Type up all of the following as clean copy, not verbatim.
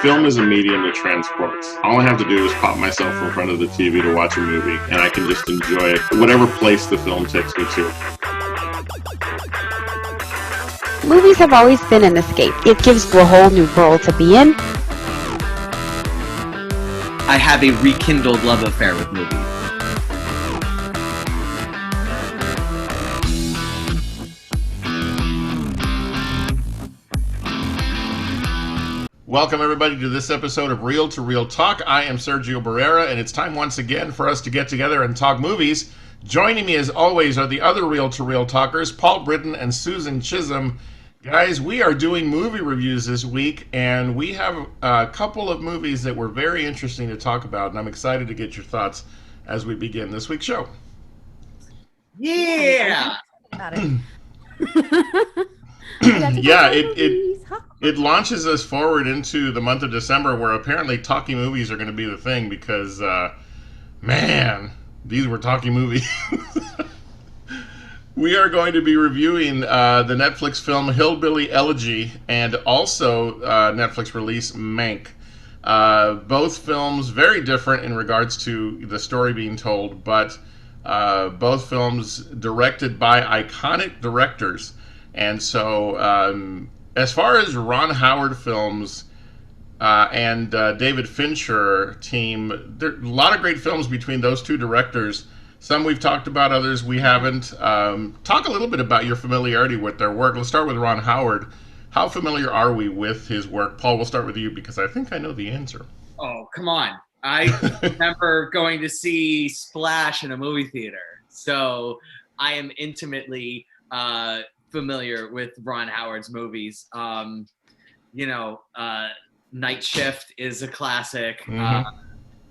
Film is a medium that transports. All I have to do is pop myself in front of the TV to watch a movie, and I can just enjoy it, whatever place the film takes me to. Movies have always been an escape. It gives you a whole new world to be in. I have a rekindled love affair with movies. Welcome, everybody, to this episode of Reel to Reel Talk. I am Sergio Barrera, and it's time once again for us to get together and talk movies. Joining me, as always, are the other Reel to Reel talkers, Paul Britton and Susan Chisholm. Guys, we are doing movie reviews this week, and we have a couple of movies that were very interesting to talk about, and I'm excited to get your thoughts as we begin this week's show. Yeah! Yeah, it launches us forward into the month of December, where apparently talkie movies are going to be the thing because, man, these were talkie movies. We are going to be reviewing the Netflix film Hillbilly Elegy and also Netflix release Mank. Both films very different in regards to the story being told, but both films directed by iconic directors. And so, as far as Ron Howard films and David Fincher team, there are a lot of great films between those two directors. Some we've talked about, others we haven't. Talk a little bit about your familiarity with their work. Let's start with Ron Howard. How familiar are we with his work? Paul, we'll start with you because I think I know the answer. Oh, come on. I remember going to see Splash in a movie theater. So I am intimately familiar with Ron Howard's movies. Night Shift is a classic. Look,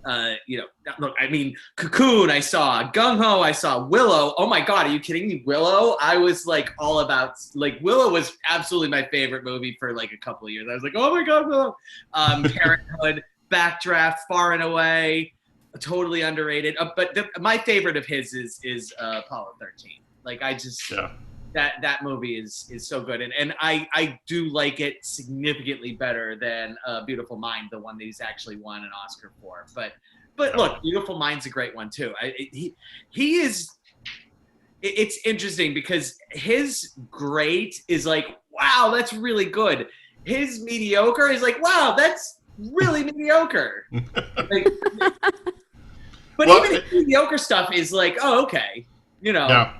I mean, Cocoon I saw, Gung Ho I saw, Willow. Oh my God, are you kidding me? Willow, I was like all about, like Willow was absolutely my favorite movie for like a couple of years. I was like, oh my God, Willow. Parenthood, Backdraft, Far and Away, totally underrated. But my favorite of his is Apollo 13. Like I just. Yeah. That movie is so good, and I do like it significantly better than Beautiful Mind, the one that he's actually won an Oscar for. But look, Beautiful Mind's a great one too. He is. It's interesting because his great is like, wow, that's really good. His mediocre is like, wow, that's really mediocre. Even his mediocre stuff is like, oh, okay, Yeah.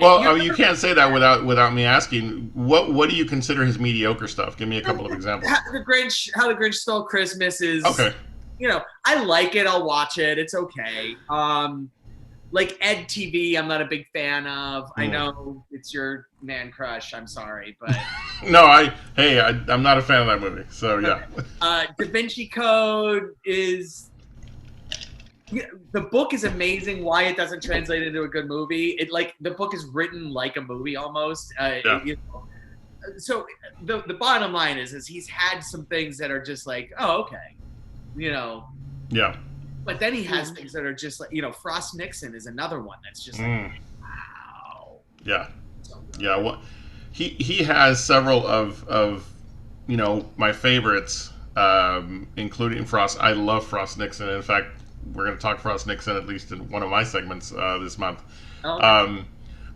Well, you can't say that without me asking. What do you consider his mediocre stuff? Give me a couple of examples. How the Grinch Stole Christmas is. Okay. I like it. I'll watch it. It's okay. Like Ed TV, I'm not a big fan of. I know it's your man crush. I'm sorry, but no, I'm not a fan of that movie. So yeah. Da Vinci Code is. The book is amazing. Why it doesn't translate into a good movie? The book is written like a movie almost. So the bottom line is he's had some things that are just like, oh, okay, Yeah. But then he has things that are just like, Frost Nixon is another one that's just like, wow. Yeah. So yeah. Well, he has several of my favorites, including Frost. I love Frost Nixon. In fact, we're going to talk Frost Nixon at least in one of my segments this month. Okay.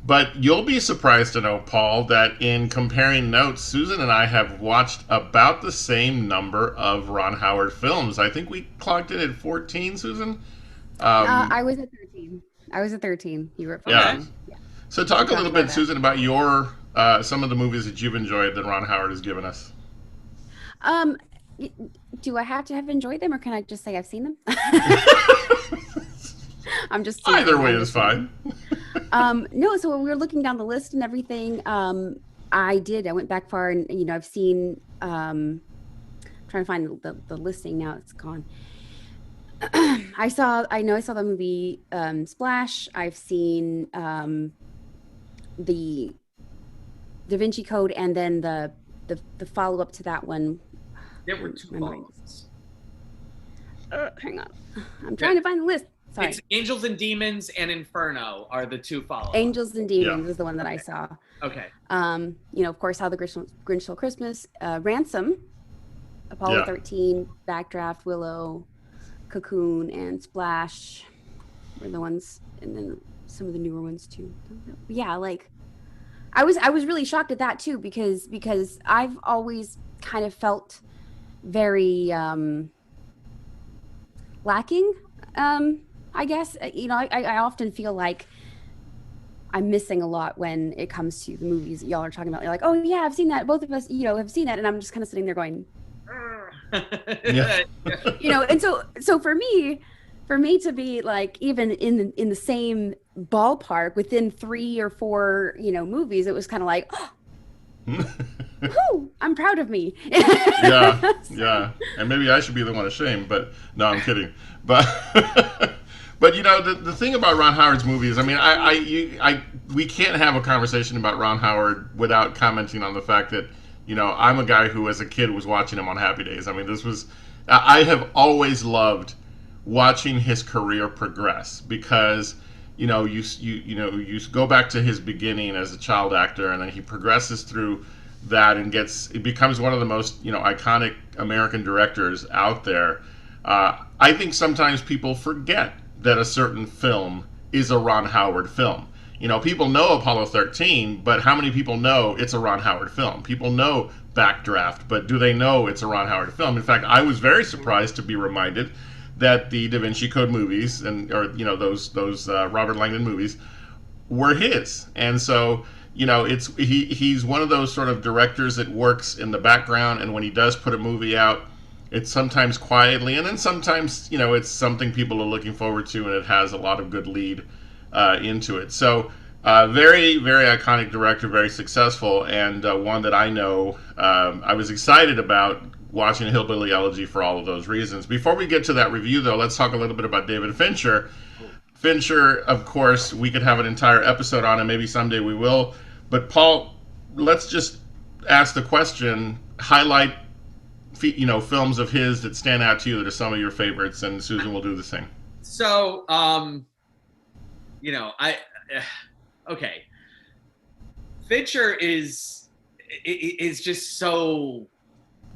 But you'll be surprised to know, Paul, that in comparing notes, Susan and I have watched about the same number of Ron Howard films. I think we clocked in at 14, Susan. I was at 13. You were at 14. Yeah. So talk a little bit, Susan, about your some of the movies that you've enjoyed that Ron Howard has given us. Do I have to have enjoyed them, or can I just say I've seen them? I'm just either way is fine. No, so when we were looking down the list and everything, I went back far, and I've seen. Trying to find the listing now; it's gone. I know I saw the movie Splash. I've seen the Da Vinci Code, and then the follow up to that one. There were two follow-ups. Hang on. I'm trying to find the list. Sorry. It's Angels and Demons and Inferno are the two follow-ups. Angels and Demons is the one that I saw. Okay. Of course, How the Grinch Stole Christmas. Ransom Apollo Yeah. 13, Backdraft, Willow, Cocoon, and Splash were the ones, and then some of the newer ones too. Yeah, like I was really shocked at that too because I've always kind of felt very lacking. I guess I often feel like I'm missing a lot when it comes to the movies that y'all are talking about. You're like, oh yeah, I've seen that. Both of us, have seen that, and I'm just kind of sitting there going, Yeah. and so for me to be like even in the same ballpark within 3 or 4 movies, it was kind of like, oh, I'm proud of me. Yeah, yeah, and maybe I should be the one ashamed, but no, I'm kidding. But but the thing about Ron Howard's movies, I mean, we can't have a conversation about Ron Howard without commenting on the fact that I'm a guy who as a kid was watching him on Happy Days. I mean, I have always loved watching his career progress because you go back to his beginning as a child actor, and then he progresses through that and it becomes one of the most iconic American directors out there. I think sometimes people forget that a certain film is a Ron Howard film. People know Apollo 13, but how many people know it's a Ron Howard film? People know Backdraft, but do they know it's a Ron Howard film? In fact, I was very surprised to be reminded that the Da Vinci Code movies or those Robert Langdon movies were his. And so he's one of those sort of directors that works in the background, and when he does put a movie out, it's sometimes quietly, and then sometimes it's something people are looking forward to, and it has a lot of good lead into it. So very, very iconic director, very successful, and one that I know I was excited about watching Hillbilly Elegy for all of those reasons. Before we get to that review, though, let's talk a little bit about David Fincher. Fincher, of course, we could have an entire episode on him. Maybe someday we will. But Paul, let's just ask the question: highlight, films of his that stand out to you that are some of your favorites, and Susan will do the same. So, okay. Fincher is just so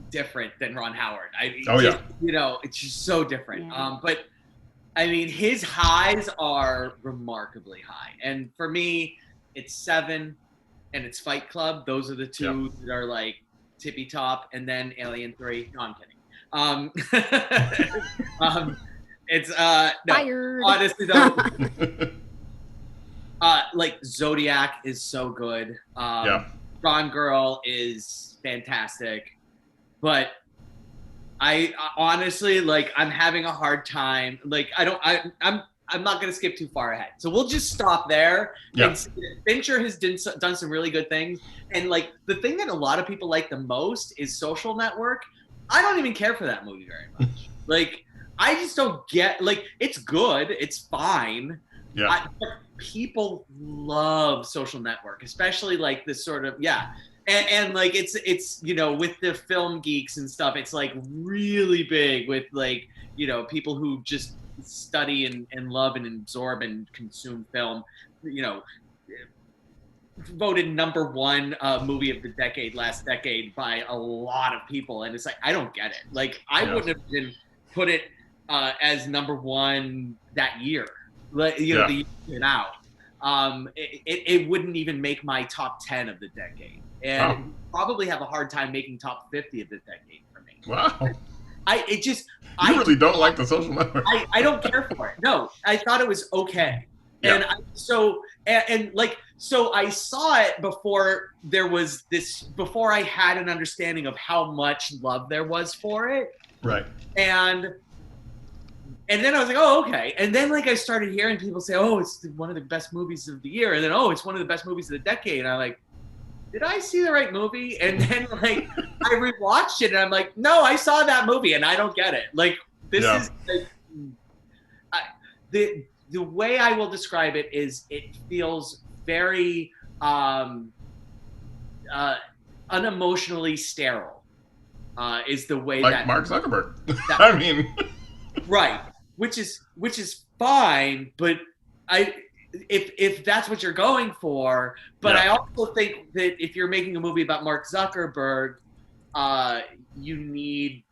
different than Ron Howard. It's just so different. Yeah. But I mean, his highs are remarkably high, and for me, it's Seven and it's Fight Club. Those are the two that are like tippy top, and then Alien 3. No, I'm kidding. It's no, Fired. honestly though, like Zodiac is so good. Gone Girl is fantastic, but I honestly, like, I'm having a hard time. Like, I'm not going to skip too far ahead. So we'll just stop there. Yeah. And Fincher has done some really good things. And like the thing that a lot of people like the most is Social Network. I don't even care for that movie very much. Like, I just don't get, like, it's good. It's fine. Yeah. But people love Social Network, especially like this sort of, And like it's with the film geeks and stuff, it's like really big with like people who just study and love and absorb and consume film. Voted number one movie of the decade last decade by a lot of people, and it's like I don't get it. Like I wouldn't have been put it as number one that year. The year it out. It wouldn't even make my top 10 of the decade. And probably have a hard time making top 50 of the decade for me. Wow. I really don't like the Social Network. I don't care for it. No, I thought it was okay. Yeah. And so I saw it before before I had an understanding of how much love there was for it. Right. And then I was like, oh, okay. And then like I started hearing people say, oh, it's one of the best movies of the year. And then, oh, it's one of the best movies of the decade. And I'm like, did I see the right movie? And then like I rewatched it and I'm like, no, I saw that movie and I don't get it. Like this is like, the way I will describe it is it feels very unemotionally sterile. Is the way like that Mark Zuckerberg. I mean, right, which is fine, but if that's what you're going for, but I also think that if you're making a movie about Mark Zuckerberg, you need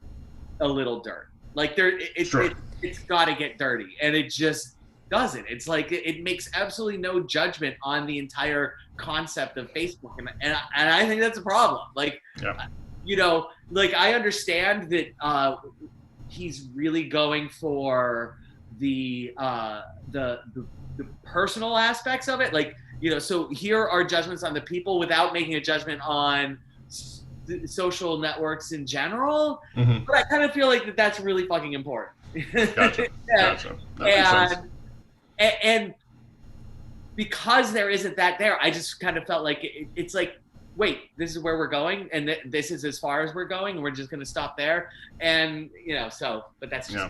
a little dirt. Like Sure. it's got to get dirty, and it just doesn't. It's like it makes absolutely no judgment on the entire concept of Facebook, and I think that's a problem. Like, Yeah. you know, like I understand that he's really going for the personal aspects of it, like, you know, so here are judgments on the people without making a judgment on social networks in general. Mm-hmm. But I kind of feel like that's really fucking important. Gotcha. Gotcha. That makes sense. And because there isn't that there, I just kind of felt like it's like, wait, this is where we're going, and this is as far as we're going, and we're just going to stop there. And, you know, so, but that's just... Yeah.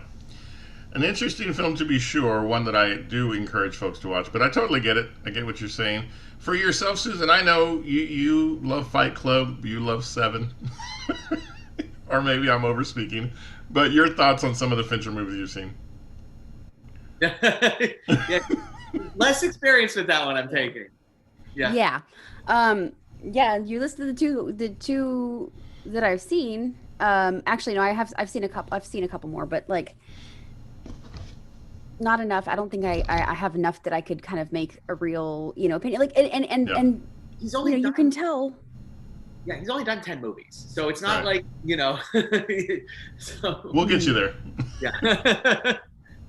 An interesting film to be sure, one that I do encourage folks to watch, but I totally get it. I get what you're saying. For yourself, Susan, I know you love Fight Club, you love Seven, or maybe I'm overspeaking, but your thoughts on some of the Fincher movies you've seen? Yeah. Less experience with that one I'm taking. Yeah. Yeah. Yeah, you listed the two that I've seen. Actually, no, I've seen a couple more, but like not enough. I don't think I have enough that I could kind of make a real, you know, opinion. Like, and he's only you can tell. Yeah, he's only done 10 movies, so it's not Right. like, you know. So We'll get you there. yeah.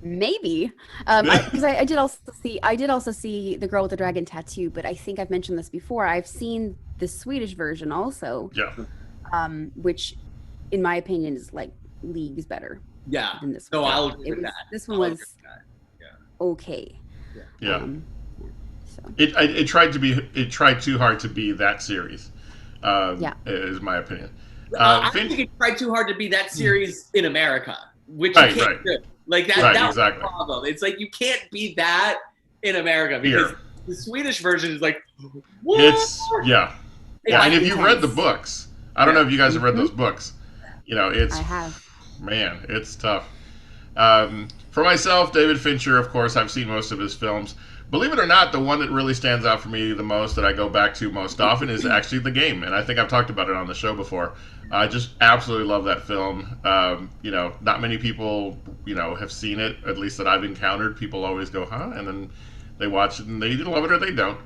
Maybe, because I did also see The Girl with the Dragon Tattoo, but I think I've mentioned this before. I've seen the Swedish version also, Yeah. Which, in my opinion, is like leagues better. Yeah. Than this No, one. I'll agree with that. This one was okay. Yeah. So. It tried too hard to be that series. Yeah. Is my opinion. I think it tried too hard to be that series in America, which Right, you can't right. do. Like that, Right, that was exactly. the problem. It's like you can't be that in America because Here. the Swedish version is like, what? It's yeah. Yeah, And if you've read the intense. books, I don't know if you guys have read those books. You know, it's I have. man, it's tough. For myself, David Fincher, of course, I've seen most of his films. Believe it or not, the one that really stands out for me the most, that I go back to most often, is actually The Game, and I think I've talked about it on the show before. I just absolutely love that film. You know, not many people, you know, have seen it, at least that I've encountered. People always go, huh? And then they watch it and they either love it or they don't.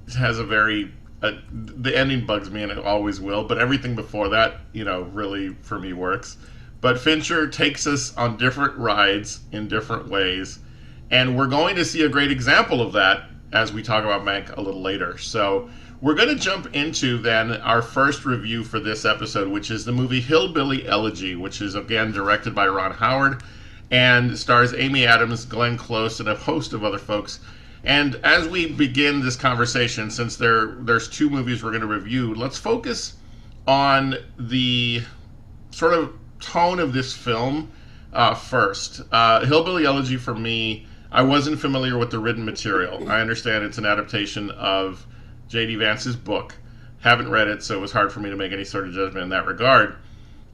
It has a very... the ending bugs me, and it always will, but everything before that, you know, really, for me, works. But Fincher takes us on different rides in different ways, and we're going to see a great example of that as we talk about Mank a little later. So we're going to jump into then our first review for this episode, which is the movie Hillbilly Elegy, which is again directed by Ron Howard and stars Amy Adams, Glenn Close, and a host of other folks. And as we begin this conversation, since there's two movies we're going to review, let's focus on the sort of tone of this film first. Hillbilly Elegy, for me, I wasn't familiar with the written material. I understand it's an adaptation of J.D. Vance's book. Haven't read it, so it was hard for me to make any sort of judgment in that regard.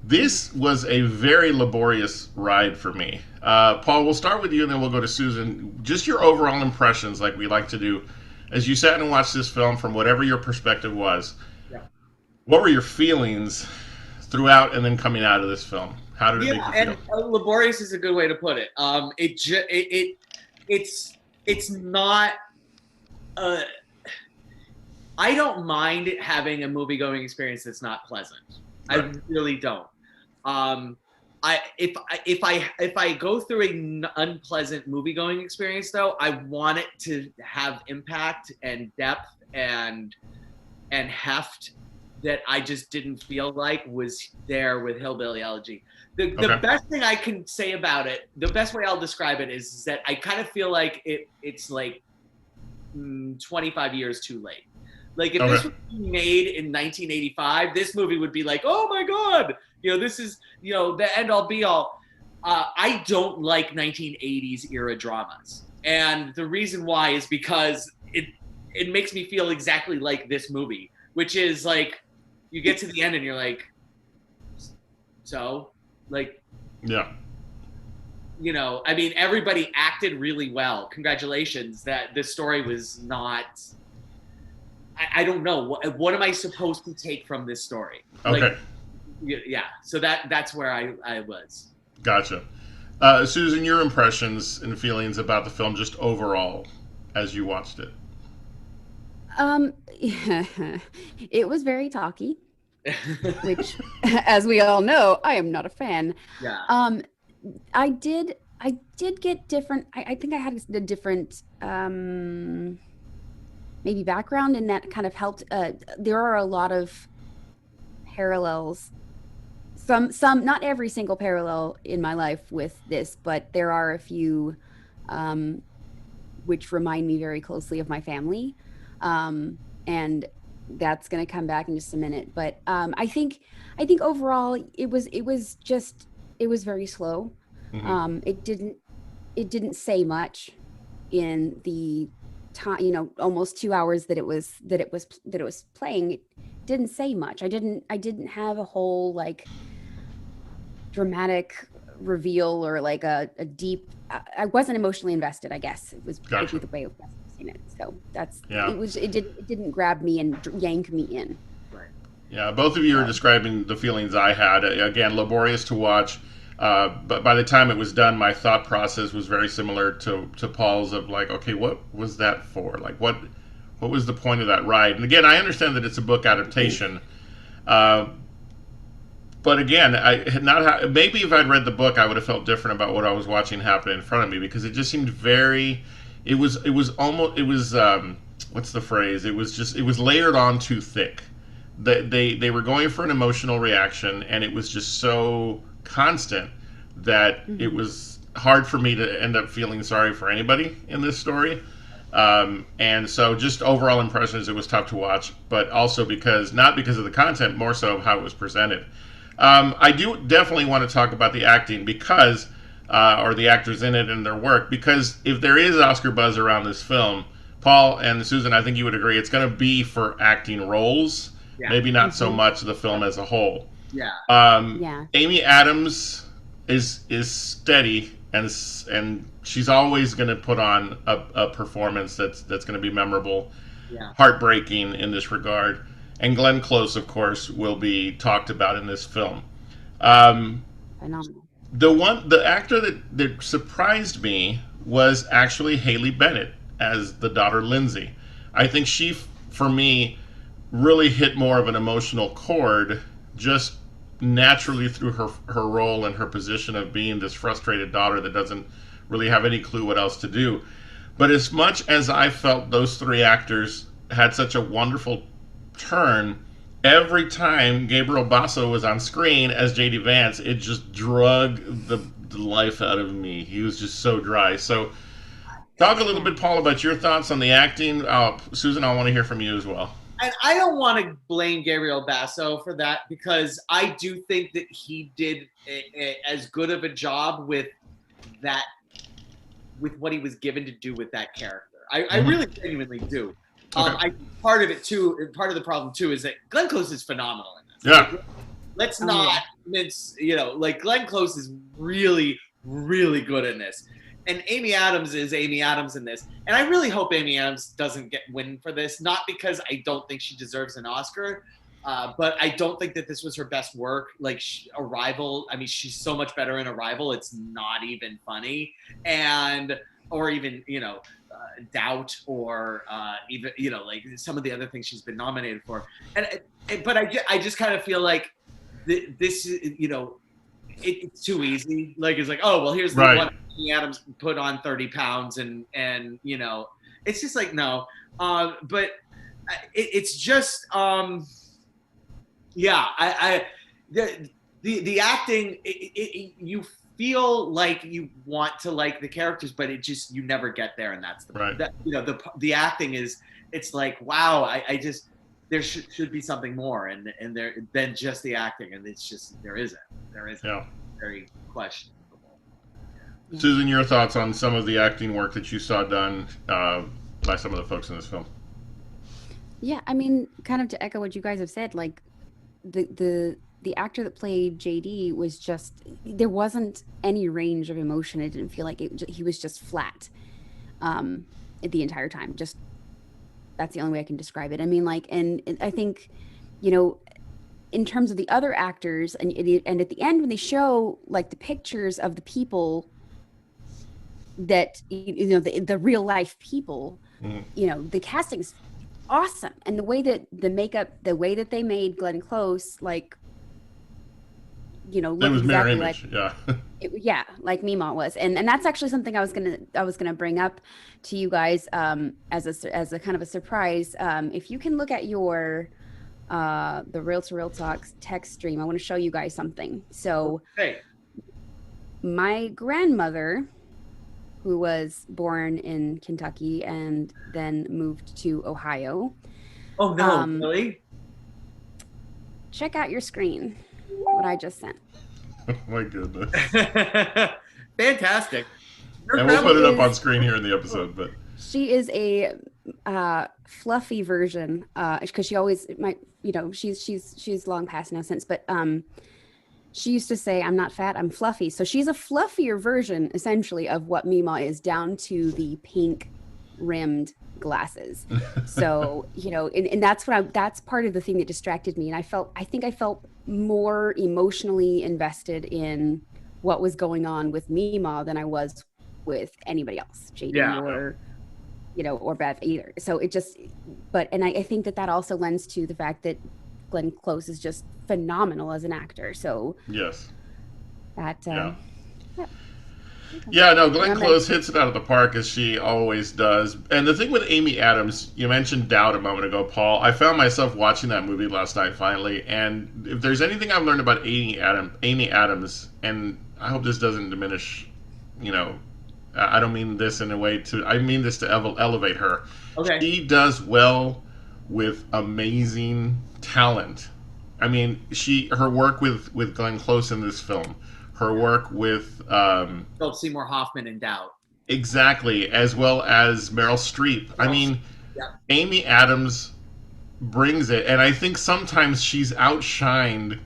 This was a very laborious ride for me. Paul, we'll start with you, and then we'll go to Susan. Just your overall impressions, like we like to do, as you sat and watched this film from whatever your perspective was. Yeah. What were your feelings throughout and then coming out of this film? How did it make you feel? And laborious is a good way to put it. It's not. I don't mind having a movie going experience that's not pleasant. Right. I really don't. If I go through an unpleasant movie going experience, though, I want it to have impact and depth and heft that I just didn't feel like was there with Hillbilly Elegy. The best thing I can say about it, the best way I'll describe it is that I kind of feel like it's like 25 years too late. Like if this was made in 1985, this movie would be like, oh my God, you know, this is, you know, the end all be all. I don't like 1980s era dramas. And the reason why is because it makes me feel exactly like this movie, which is like, you get to the end and you're like, so, like, yeah, you know, I mean, everybody acted really well. Congratulations. That this story was not. I don't know. What am I supposed to take from this story? Okay. Like, yeah. So that's where I was. Gotcha. Susan, your impressions and feelings about the film just overall as you watched it. It was very talky, which, as we all know, I am not a fan. Yeah. Um, I did get different. I think I had a different, maybe background, and that kind of helped. There are a lot of parallels. Not every single parallel in my life with this, but there are a few, um, which remind me very closely of my family. And that's going to come back in just a minute. But I think overall it was very slow. Hmm. It didn't say much in the time, you know, almost 2 hours that it was playing. It didn't say much. I didn't have a whole like dramatic reveal or like a deep. I wasn't emotionally invested, I guess. It was would be Gotcha. the way of seen it. So that's Yeah. it didn't grab me and yank me in. Right. Yeah, both of you are So describing the feelings I had. Again, laborious to watch, but by the time it was done, my thought process was very similar to Paul's of like, okay, what was that for? Like, what was the point of that ride? And again, I understand that it's a book adaptation, uh, but again, I had not. Maybe if I'd read the book, I would have felt different about what I was watching happen in front of me because it just seemed very. It was almost. It was. What's the phrase? It was just. It was layered on too thick. They were going for an emotional reaction, and it was just so constant that it mhm. was hard for me to end up feeling sorry for anybody in this story. And so, just overall impressions, it was tough to watch, but also because not because of the content, more so of how it was presented. I do definitely want to talk about the acting because, or the actors in it and their work, because if there is Oscar buzz around this film, Paul and Susan, I think you would agree, it's going to be for acting roles, Yeah. maybe not so Mhm. much the film as a whole. Yeah. Yeah. Amy Adams is steady and she's always going to put on a performance that's going to be memorable, Yeah. heartbreaking in this regard. And Glenn Close, of course, will be talked about in this film. Um, Phenomenal. the actor that surprised me was actually Haley Bennett as the daughter Lindsay. I think she, for me, really hit more of an emotional chord just naturally through her role and her position of being this frustrated daughter that doesn't really have any clue what else to do. But as much as I felt those three actors had such a wonderful turn, every time Gabriel Basso was on screen as JD Vance, it just drug the life out of me. He was just so dry. So, talk a little Yeah. bit, Paul, about your thoughts on the acting. Susan, I want to hear from you as well. And I don't want to blame Gabriel Basso for that because I do think that he did as good of a job that with what he was given to do with that character. I really Mm-hmm. genuinely do. Okay. I part of it too. Part of the problem too is that Glenn Close is phenomenal in this. Yeah. Like, let's Oh yeah. not mince. Like Glenn Close is really, really good in this, and Amy Adams is Amy Adams in this. And I really hope Amy Adams doesn't get win for this. Not because I don't think she deserves an Oscar, but I don't think that this was her best work. Like Arrival, I mean, she's so much better in Arrival. It's not even funny, and or even Doubt, or even like some of the other things she's been nominated for. But I just kind of feel like this it's too easy. Like it's like, oh well, here's the Right. one Amy Adams put on 30 pounds, and it's just like no. But it's just yeah. The acting, you feel like you want to like the characters, but it just you never get there, and that's Right. the acting is. It's like wow, I just there should be something more, and there than just the acting, and it's just there isn't. There isn't. Yeah. Very questionable. Yeah. Susan, your thoughts on some of the acting work that you saw done by some of the folks in this film? Yeah, I mean, kind of to echo what you guys have said, like the actor that played JD was just there wasn't any range of emotion. It didn't feel like he was just flat um the entire time. Just that's the only way I can describe it. I mean, like, and I think, you know, in terms of the other actors, and at the end when they show like the pictures of the people that the real life people, the casting's awesome, and the way that the makeup, the way that they made Glenn Close, like look It was mirror exactly image, like yeah. like Mima was, and that's actually something I was gonna bring up to you guys as a kind of a surprise. If you can look at your the Real to Real Talks text stream, I want to show you guys something. So my grandmother, who was born in Kentucky and then moved to Ohio. Oh no, really? Check out your screen, what I just sent. Oh my goodness. Fantastic. And we'll put it up on screen here in the episode, but she is a fluffy version, because she always she's long past now since, but she used to say, "I'm not fat, I'm fluffy." So she's a fluffier version, essentially, of what Mima is, down to the pink rimmed glasses. So, and that's that's part of the thing that distracted me. And I think I felt more emotionally invested in what was going on with Mima than I was with anybody else, JD or Bev either. So it just, and I think that also lends to the fact that Glenn Close is just phenomenal as an actor. So yes, that Glenn Close hits it out of the park, as she always does. And the thing with Amy Adams, you mentioned Doubt a moment ago, Paul. I found myself watching that movie last night finally, and if there's anything I've learned about Amy Adams, and I hope this doesn't diminish, I don't mean this in a way I mean this to elevate her. Okay. She does well with amazing talent. I mean, her work with Glenn Close in this film, her work with Philip Seymour Hoffman in Doubt, exactly, as well as Meryl Streep. I mean, Amy Adams brings it, and I think sometimes she's outshined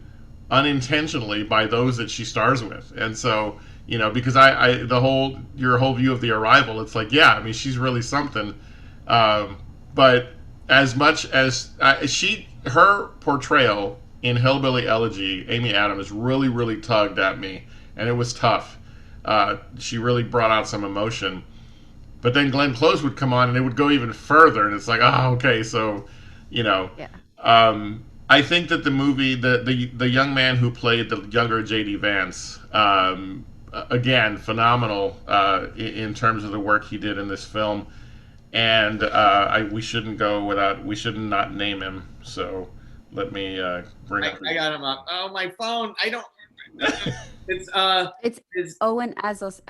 unintentionally by those that she stars with, and so because your whole view of The Arrival, it's like, I mean, she's really something, but as much as her portrayal in Hillbilly Elegy, Amy Adams really, really tugged at me, and it was tough. She really brought out some emotion. But then Glenn Close would come on, and it would go even further, and it's like, oh, okay, so, I think that the movie, the young man who played the younger J.D. Vance, again, phenomenal in terms of the work he did in this film. And we shouldn't not name him. So let me bring up. I got him up. Oh, my phone. I don't. It's Owen Astalos.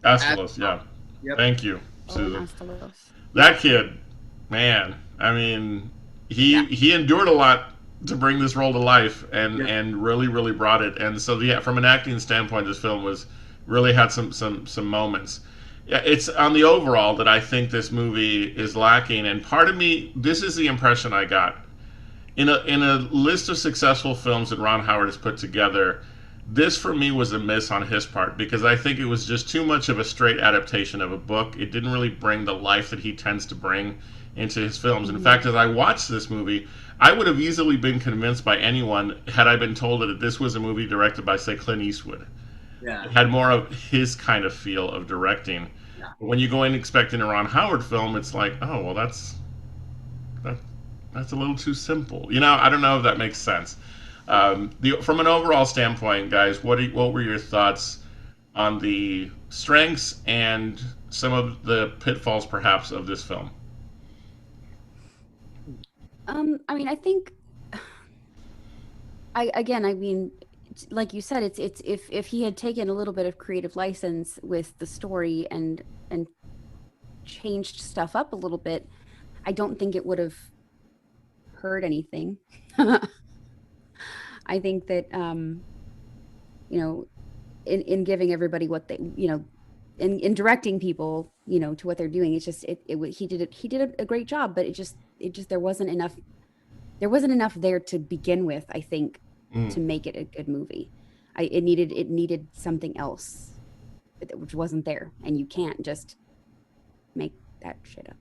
Astalos, yeah. Yep. Thank you, Susan. Astalos. That kid, man. I mean, he endured a lot to bring this role to life, and really, really brought it. And so, from an acting standpoint, this film really had some moments. Yeah, it's on the overall that I think this movie is lacking, and part of me, this is the impression I got. In a list of successful films that Ron Howard has put together, this for me was a miss on his part, because I think it was just too much of a straight adaptation of a book. It didn't really bring the life that he tends to bring into his films. In fact, as I watched this movie, I would have easily been convinced by anyone had I been told that this was a movie directed by, say, Clint Eastwood. Yeah. It had more of his kind of feel of directing. Yeah. But when you go in expecting a Ron Howard film, it's like, oh, well, that's a little too simple. I don't know if that makes sense. From an overall standpoint, guys, what were your thoughts on the strengths and some of the pitfalls, perhaps, of this film? I mean, I think, I mean, like you said, it's if he had taken a little bit of creative license with the story and changed stuff up a little bit, I don't think it would have hurt anything. I think that in giving everybody what they in directing people to what they're doing, it's just he did a great job, but it just there wasn't enough there to begin with, I think, to make it a good movie. It needed something else, which wasn't there, and you can't just make that shit up.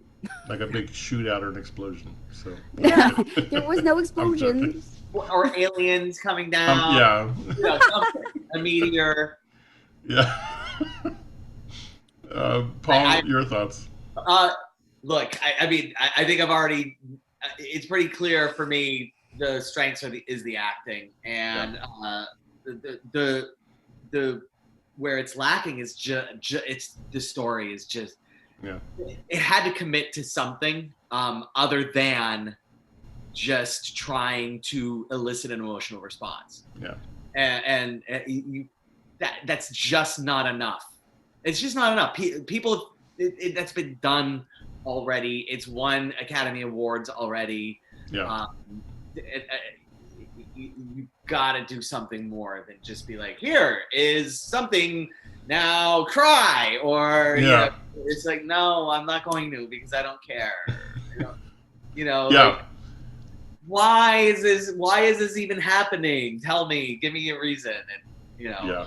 Like a big shootout or an explosion. So there was no explosions. or aliens coming down. Yeah. You know, a meteor. Yeah. Paul, your thoughts? Look, I mean, I think I've already. It's pretty clear for me. The strengths is the acting, and the where it's lacking is it's the story is just. Yeah. It had to commit to something other than just trying to elicit an emotional response. Yeah. And that's just not enough. It's just not enough. People, that's been done already. It's won Academy Awards already. Yeah. You got to do something more than just be like, here is something, now cry, or Yeah. you know, it's like, no, I'm not going to because I don't care. Yeah. Like, why is this even happening? Tell me, give me a reason. And Yeah.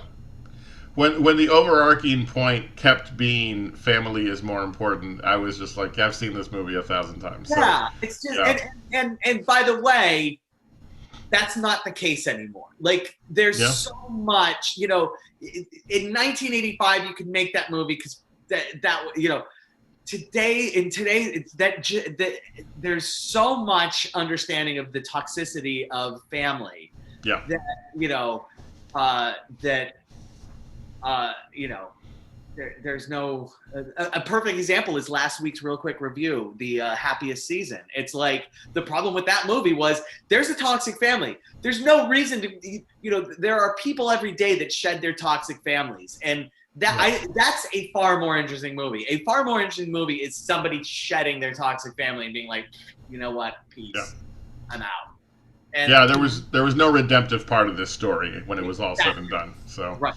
When the overarching point kept being family is more important, I was just like, I've seen this movie 1,000 times. Yeah, so, it's just and by the way, that's not the case anymore. Like, there's so much, in 1985 you could make that movie because that today there's so much understanding of the toxicity of family. Yeah. There's no a perfect example is last week's real quick review, the Happiest Season. It's like the problem with that movie was there's a toxic family. There's no reason to, there are people every day that shed their toxic families, and that's a far more interesting movie. A far more interesting movie is somebody shedding their toxic family and being like, you know what, peace, I'm out. And there was no redemptive part of this story when it was all said and done. So right.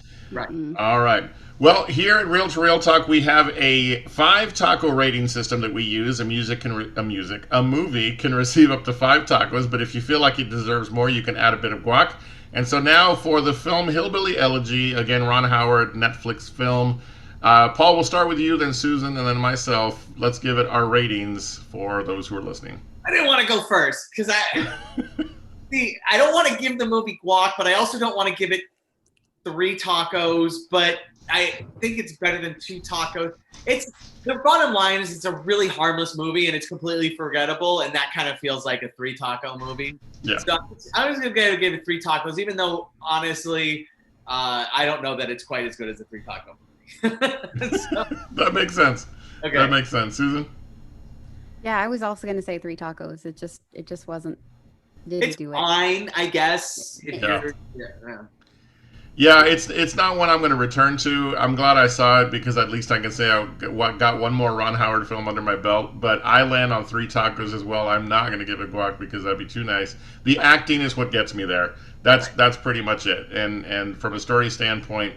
All right. Well, here at Real to Real Talk, we have a 5 taco rating system that we use. A movie can receive up to 5 tacos, but if you feel like it deserves more, you can add a bit of guac. And so now for the film Hillbilly Elegy, again, Ron Howard, Netflix film. Paul, we'll start with you, then Susan, and then myself. Let's give it our ratings for those who are listening. I didn't want to go first because I don't want to give the movie guac, but I also don't want to give it 3 tacos, but I think it's better than 2 tacos. The bottom line is it's a really harmless movie and it's completely forgettable, and that kind of feels like a 3 taco movie. Yeah. So I was going to give it 3 tacos, even though honestly, I don't know that it's quite as good as a 3 taco movie. That makes sense. Okay. That makes sense. Susan? Yeah, I was also going to say 3 tacos. It just wasn't. Didn't do it. It's fine, I guess. Yeah, it's not one I'm going to return to. I'm glad I saw it because at least I can say I got one more Ron Howard film under my belt. But I land on 3 tacos as well. I'm not going to give it guac because that'd be too nice. The acting is what gets me there. That's pretty much it. And from a story standpoint,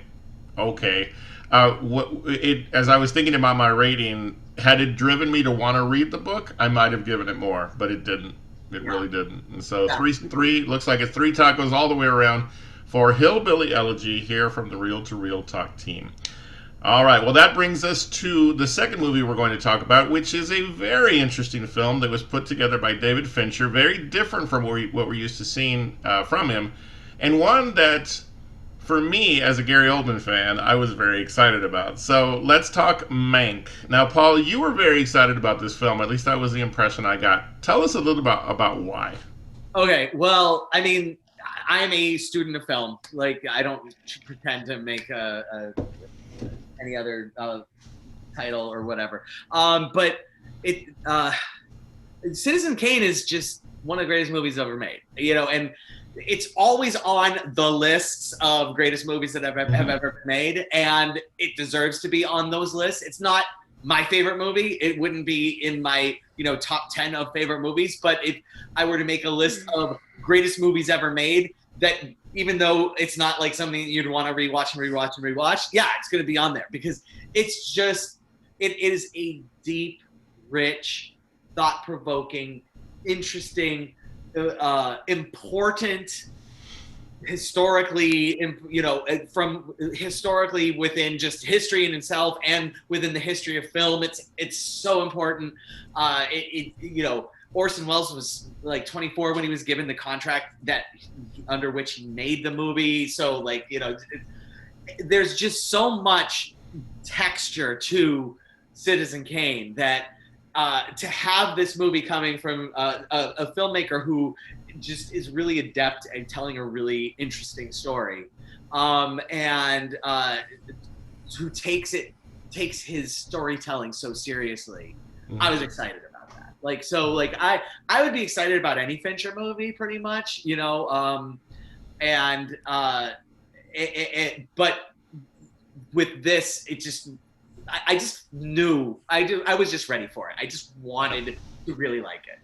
okay. As I was thinking about my rating, had it driven me to want to read the book, I might have given it more, but it didn't. It really didn't. And so three looks like it's 3 tacos all the way around for Hillbilly Elegy here from the Real to Real Talk team. All right, well, that brings us to the second movie we're going to talk about, which is a very interesting film that was put together by David Fincher, very different from what we're used to seeing from him, and one that, for me, as a Gary Oldman fan, I was very excited about. So let's talk Mank. Now, Paul, you were very excited about this film. At least that was the impression I got. Tell us a little about why. Okay, well, I mean, I'm a student of film. Like, I don't pretend to make any other title or whatever. But Citizen Kane is just one of the greatest movies ever made. And it's always on the lists of greatest movies that have ever been made, and it deserves to be on those lists. It's not my favorite movie. It wouldn't be in my top 10 of favorite movies, but if I were to make a list of greatest movies ever made, that even though it's not like something you'd want to rewatch, yeah, it's going to be on there because it is a deep, rich, thought-provoking, interesting, important historically, from historically within just history in itself and within the history of film. It's so important. Orson Welles was like 24 when he was given the contract under which he made the movie. So like, there's just so much texture to Citizen Kane that to have this movie coming from a filmmaker who just is really adept at telling a really interesting story, and who takes his storytelling so seriously. I was excited about that. Like, so like I would be excited about any Fincher movie pretty much, but with this, it just, I just knew I was just ready for it. I just wanted to really like it.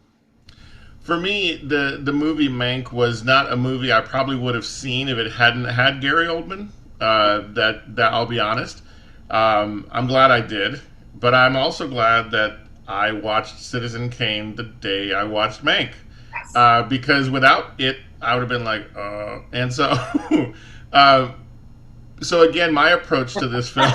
For me, the movie Mank was not a movie I probably would have seen if it hadn't had Gary Oldman. That I'll be honest. I'm glad I did, but I'm also glad that I watched Citizen Kane the day I watched Mank, because without it, I would have been like, and so, so again, my approach to this film.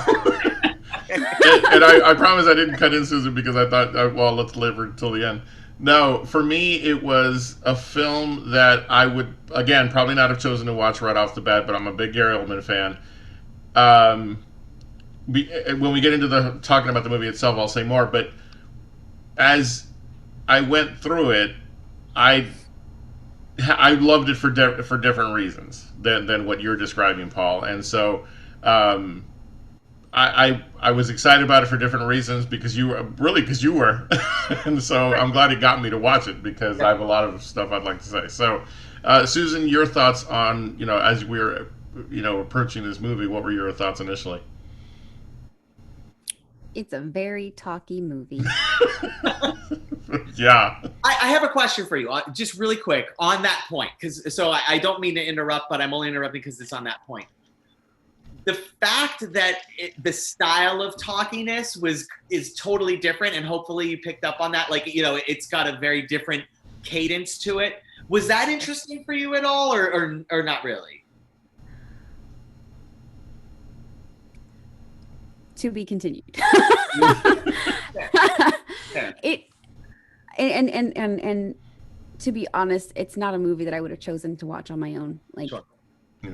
And I promise I didn't cut in, Susan, because I thought, well, let's live until the end. No, for me, it was a film that I would, again, probably not have chosen to watch right off the bat, but I'm a big Gary Oldman fan. When we get into the talking about the movie itself, I'll say more, but as I went through it, I loved it for different reasons than what you're describing, Paul. And so I was excited about it for different reasons because you were. And so I'm glad it got me to watch it because I have a lot of stuff I'd like to say. So, Susan, your thoughts on, as we were, approaching this movie, what were your thoughts initially? It's a very talky movie. Yeah. I have a question for you, just really quick on that point, so I don't mean to interrupt, but I'm only interrupting because it's on that point. The fact that the style of talkiness is totally different, and hopefully you picked up on that. Like, it's got a very different cadence to it. Was that interesting for you at all, or not really? To be continued. Yeah. And to be honest, it's not a movie that I would have chosen to watch on my own. Like, Sure.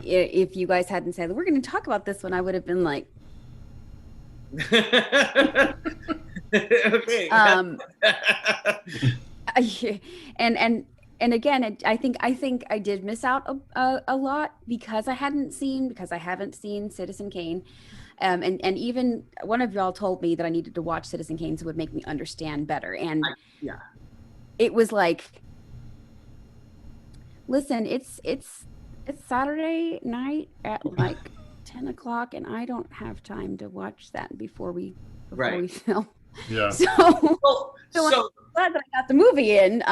If you guys hadn't said we're going to talk about this one, I would have been like, Okay. And again, I think I did miss out a lot because I haven't seen Citizen Kane. And even one of y'all told me that I needed to watch Citizen Kane so it would make me understand better. And it was like, listen, it's Saturday night at like 10 o'clock, and I don't have time to watch that before we film. Yeah. So I'm glad that I got the movie in.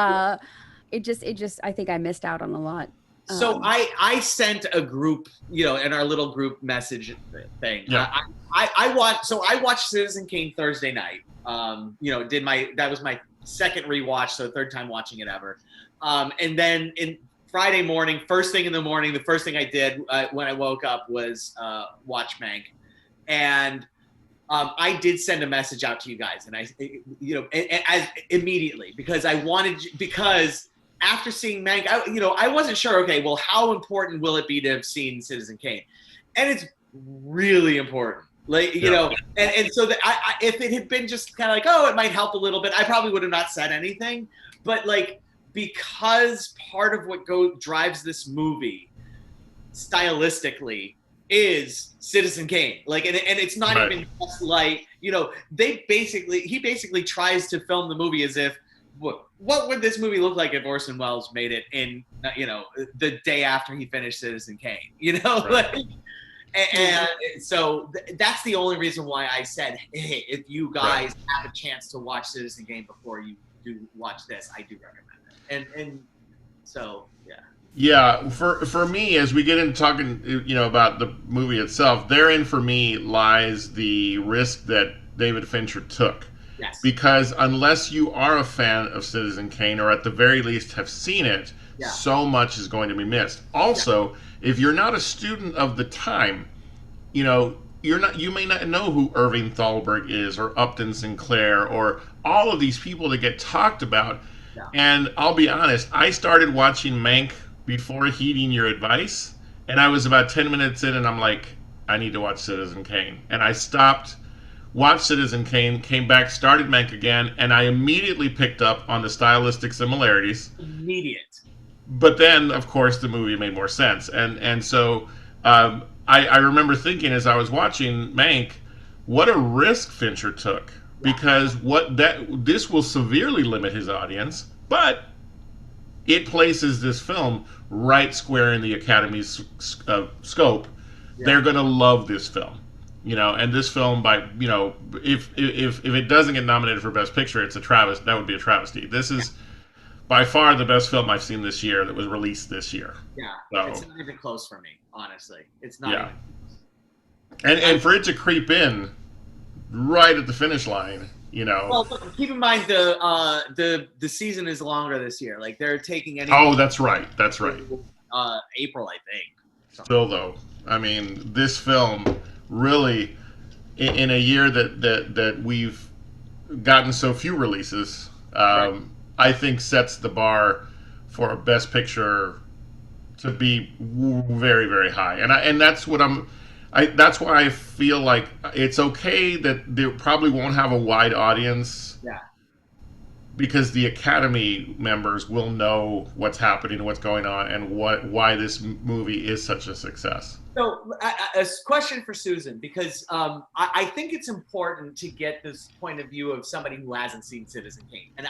It just I think I missed out on a lot. So I sent a group, in our little group message thing. Yeah. I watched Citizen Kane Thursday night. That was my second rewatch, so third time watching it ever. And then Friday morning, first thing in the morning, the first thing I did when I woke up was watch Mank. And I did send a message out to you guys, and immediately because after seeing Mank, I wasn't sure. Okay, well, how important will it be to have seen Citizen Kane? And it's really important. Like, and so that if it had been just kind of like, oh, it might help a little bit, I probably would have not said anything. But like, because part of what drives this movie stylistically is Citizen Kane. Like, and it's not even just like, he basically tries to film the movie as if, what would this movie look like if Orson Welles made it in, the day after he finished Citizen Kane, and so that's the only reason why I said, hey, if you guys have a chance to watch Citizen Kane before you do watch this, I do recommend it. And so, yeah. Yeah, for me, as we get into talking, about the movie itself, therein for me lies the risk that David Fincher took. Yes. because unless you are a fan of Citizen Kane, or at the very least have seen it, Yeah. so much is going to be missed. Yeah. Also, if you're not a student of the time, you may not know who Irving Thalberg is, or Upton Sinclair, or all of these people that get talked about. Yeah. And I'll be honest, I started watching Mank before heeding your advice, and I was about 10 minutes in, and I'm like, I need to watch Citizen Kane. And I stopped, watched Citizen Kane, came back, started Mank again, and I immediately picked up on the stylistic similarities. Immediate. But then, of course, the movie made more sense. And so I remember thinking as I was watching Mank, what a risk Fincher took. Because this will severely limit his audience, but it places this film right square in the Academy's scope. Yeah. They're going to love this film, and this film, if it doesn't get nominated for Best Picture, it's a travesty. That would be a travesty. This is by far the best film I've seen this year that was released this year. Yeah, so, it's not even close for me, honestly. It's not yeah. even close. And for it to creep in right at the finish line, Well, look, keep in mind the season is longer this year. Like they're taking any. Oh, that's right. That's right. April, I think. Still, though, I mean, this film really, in a year that we've gotten so few releases, Right. I think sets the bar for a Best Picture to be very, very high, and that's what that's why I feel like it's okay that they probably won't have a wide audience. Yeah. Because the Academy members will know what's happening, what's going on, and why this movie is such a success. So, a question for Susan, because I think it's important to get this point of view of somebody who hasn't seen Citizen Kane, and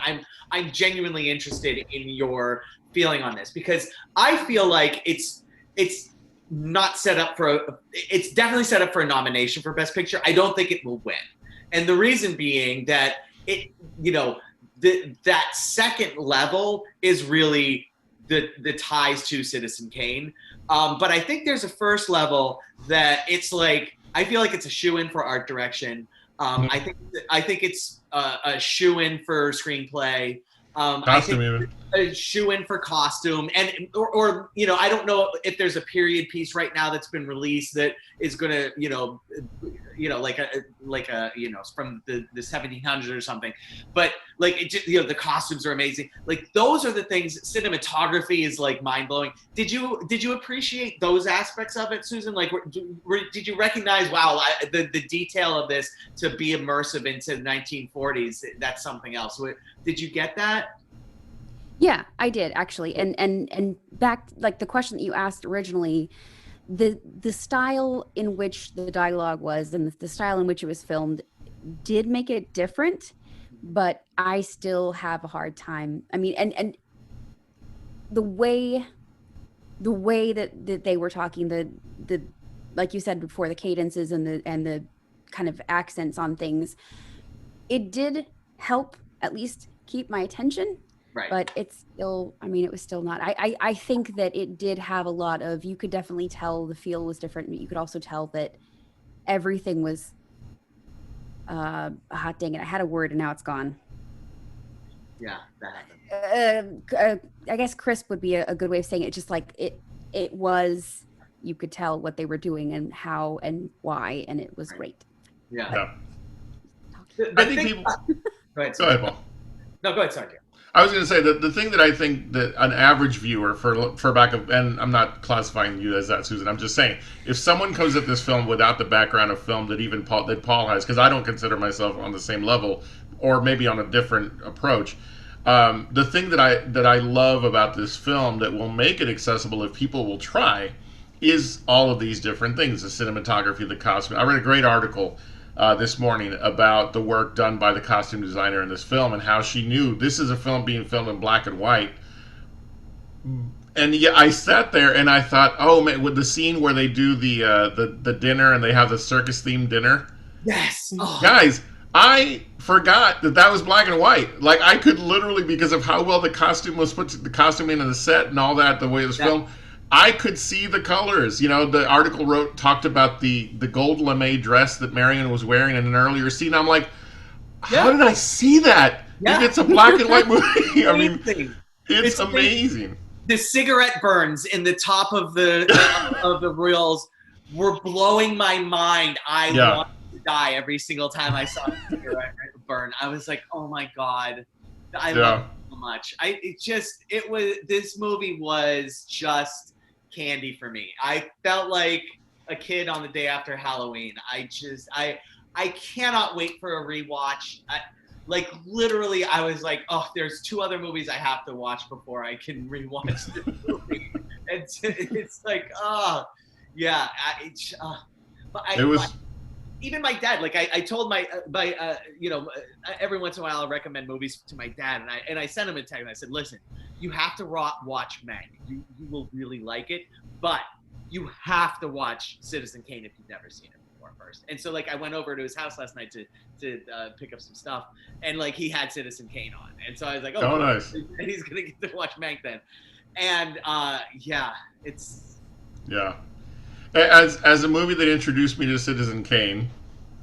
I'm genuinely interested in your feeling on this, because I feel like it's not set up for it's definitely set up for a nomination for Best Picture. I don't think it will win, and the reason being that that second level is really the ties to Citizen Kane. But I think there's a first level that it's like, I feel like it's a shoe-in for art direction. I think it's a shoe-in for screenplay. Costume, even. A shoe-in for costume, and or I don't know if there's a period piece right now that's been released that is gonna like a from the 1700s or something, but like it just, the costumes are amazing. Like those are the things. Cinematography is like mind-blowing. Did you appreciate those aspects of it, Susan? Like did you recognize, wow, the detail of this to be immersive into the 1940s? That's something else. Did you get that? Yeah, I did actually. And back, like the question that you asked originally, the style in which the dialogue was and the style in which it was filmed did make it different, but I still have a hard time. I mean, and the way that they were talking, the like you said before, the cadences and the kind of accents on things, it did help at least keep my attention. Right. But it's still, I mean, it was still not. I think that it did have a lot of, you could definitely tell the feel was different, but you could also tell that everything was, hot dang it, I had a word and now it's gone. Yeah, that happened. I guess crisp would be a good way of saying it. Just like it was, you could tell what they were doing and how and why, and it was great. Yeah. I think people. Go ahead, Paul. No, go ahead, Sergio. I was going to say that the thing that I think that an average viewer for back of, and I'm not classifying you as that, Susan. I'm just saying, if someone comes at this film without the background of film that Paul has, because I don't consider myself on the same level, or maybe on a different approach. The thing that I love about this film that will make it accessible if people will try is all of these different things: the cinematography, the costume. I read a great article this morning about the work done by the costume designer in this film and how she knew this is a film being filmed in black and white. And yeah, I sat there and I thought, oh man, with the scene where they do the dinner and they have the circus themed dinner. Yes, guys, I forgot that was black and white. Like I could literally, because of how well the costume was put, the costuming and the set and all that, the way it was filmed. I could see the colors. The article talked about the gold lame dress that Marion was wearing in an earlier scene. I'm like, how did I see that? Yeah. It's a black and white movie. I mean, Amazing. it's amazing. The cigarette burns in the top of the of the reels were blowing my mind. I wanted to die every single time I saw a cigarette burn. I was like, oh my God, I love it so much. This movie was just candy for me. I felt like a kid on the day after Halloween. I cannot wait for a rewatch. Like literally, I was like, "Oh, there's 2 other movies I have to watch before I can rewatch this movie." And it's like, oh, yeah. Even my dad. Like I told my every once in a while I'll recommend movies to my dad, and I sent him a text and I said, "Listen, you have to watch Mank. You will really like it, but you have to watch Citizen Kane if you've never seen it before first." And so like I went over to his house last night to pick up some stuff, and like he had Citizen Kane on, and so I was like, oh cool. Nice. And he's gonna get to watch Mank then. And it's as a movie that introduced me to Citizen Kane,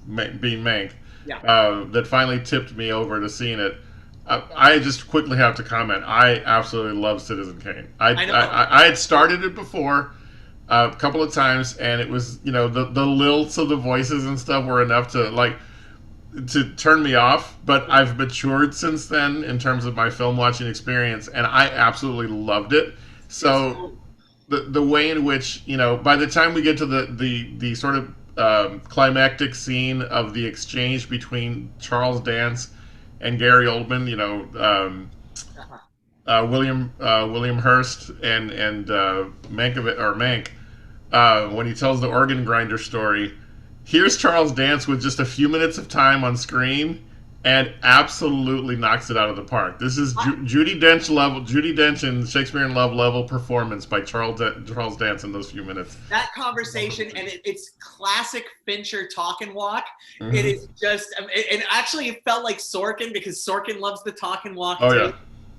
being Mank, that finally tipped me over to seeing it. I just quickly have to comment. I absolutely love Citizen Kane. I had started it before a couple of times, and it was the lilts of the voices and stuff were enough to turn me off, but I've matured since then in terms of my film watching experience, and I absolutely loved it. So the way in which by the time we get to the sort of climactic scene of the exchange between Charles Dance and Gary Oldman, William Hurst and Mank, when he tells the organ grinder story. Here's Charles Dance with just a few minutes of time on screen and absolutely knocks it out of the park. This is Judi Dench and Shakespeare in Love level performance by Charles Dance in those few minutes. That conversation, and it's classic Fincher talk and walk. Mm-hmm. It is just, and actually it felt like Sorkin, because Sorkin loves the talk and walk too. Yeah.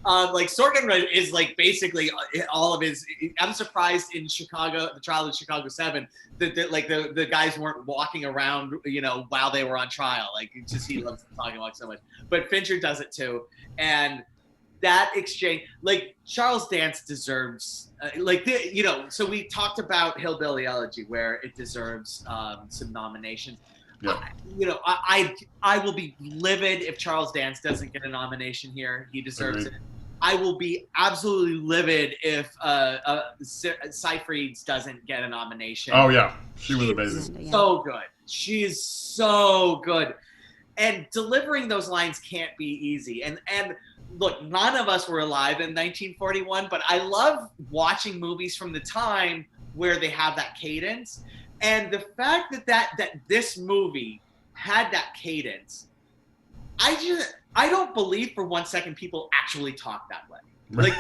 Like Sorkin is like basically all of his. I'm surprised in Chicago, the trial of Chicago 7, that the guys weren't walking around, while they were on trial. Like it's just he loves the talk and walk so much. But Fincher does it too, and that exchange, like Charles Dance deserves, So we talked about Hillbilly Elegy, where it deserves some nominations. Yeah. I will be livid if Charles Dance doesn't get a nomination here. He deserves it. I will be absolutely livid if Seyfried doesn't get a nomination. Oh yeah, she was amazing. So good. She is so good, and delivering those lines can't be easy. And look, none of us were alive in 1941, but I love watching movies from the time where they have that cadence. And the fact that this movie had that cadence, I don't believe for 1 second people actually talk that way. Like,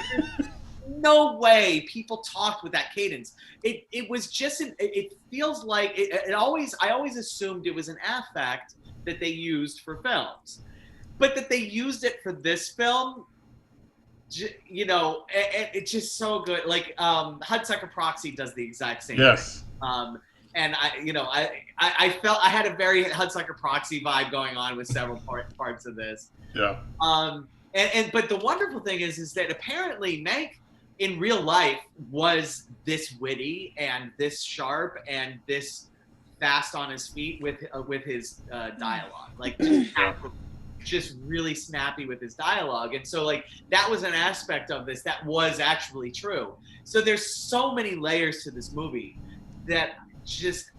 no way people talked with that cadence. It was just it feels like I always assumed it was an affect that they used for films, but that they used it for this film. It's just so good. Like Hudsucker Proxy does the exact same thing. And I felt I had a very Hudsucker Proxy vibe going on with several parts of this. Yeah. But the wonderful thing is that apparently Mank in real life was this witty and this sharp and this fast on his feet with his dialogue. Like just really snappy with his dialogue. And so like that was an aspect of this that was actually true. So there's so many layers to this movie that just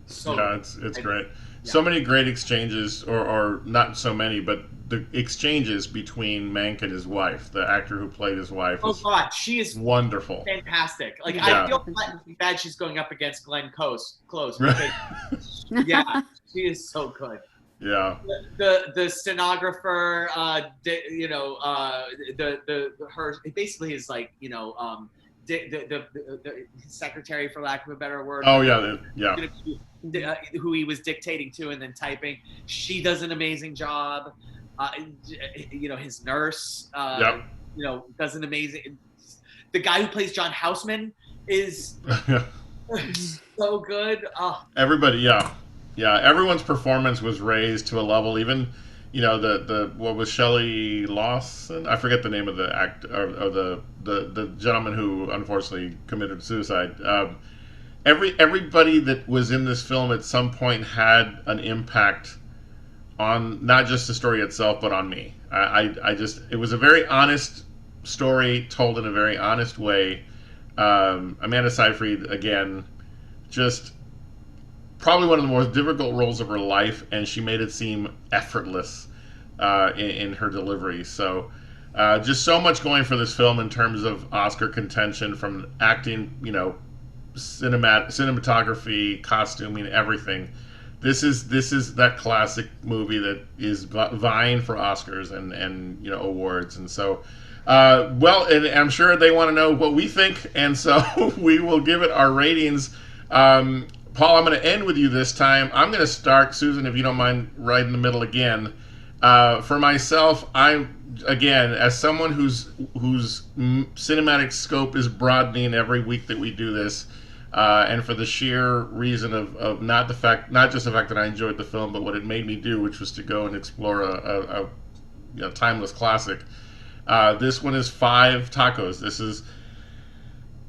so yeah, it's great. So many great exchanges, or not so many, but the exchanges between Mank and his wife, the actor who played his wife. Oh God, she is wonderful, fantastic. Like I feel bad she's going up against Glenn Close. Yeah, she is so good. Yeah. The stenographer, her basically is like the secretary, for lack of a better word. Oh yeah, who he was dictating to and then typing. She does an amazing job. His nurse, does an amazing. The guy who plays John Houseman is so good. Everybody, yeah. Yeah, everyone's performance was raised to a level. Even, the what was Shelley Lawson? I forget the name of the act or the gentleman who unfortunately committed suicide. Everybody that was in this film at some point had an impact on not just the story itself, but on me. I just, it was a very honest story told in a very honest way. Amanda Seyfried, again, just probably one of the most difficult roles of her life, and she made it seem effortless in her delivery. So, just so much going for this film in terms of Oscar contention, from acting, cinematography, costuming, everything. This is that classic movie that is vying for Oscars and awards, and so. And I'm sure they want to know what we think, and so we will give it our ratings. Paul, I'm going to end with you this time. I'm going to start, Susan, if you don't mind, right in the middle again. For myself, again, as someone whose cinematic scope is broadening every week that we do this, and for the sheer reason of not just the fact that I enjoyed the film, but what it made me do, which was to go and explore a timeless classic. This one is 5 tacos. This is,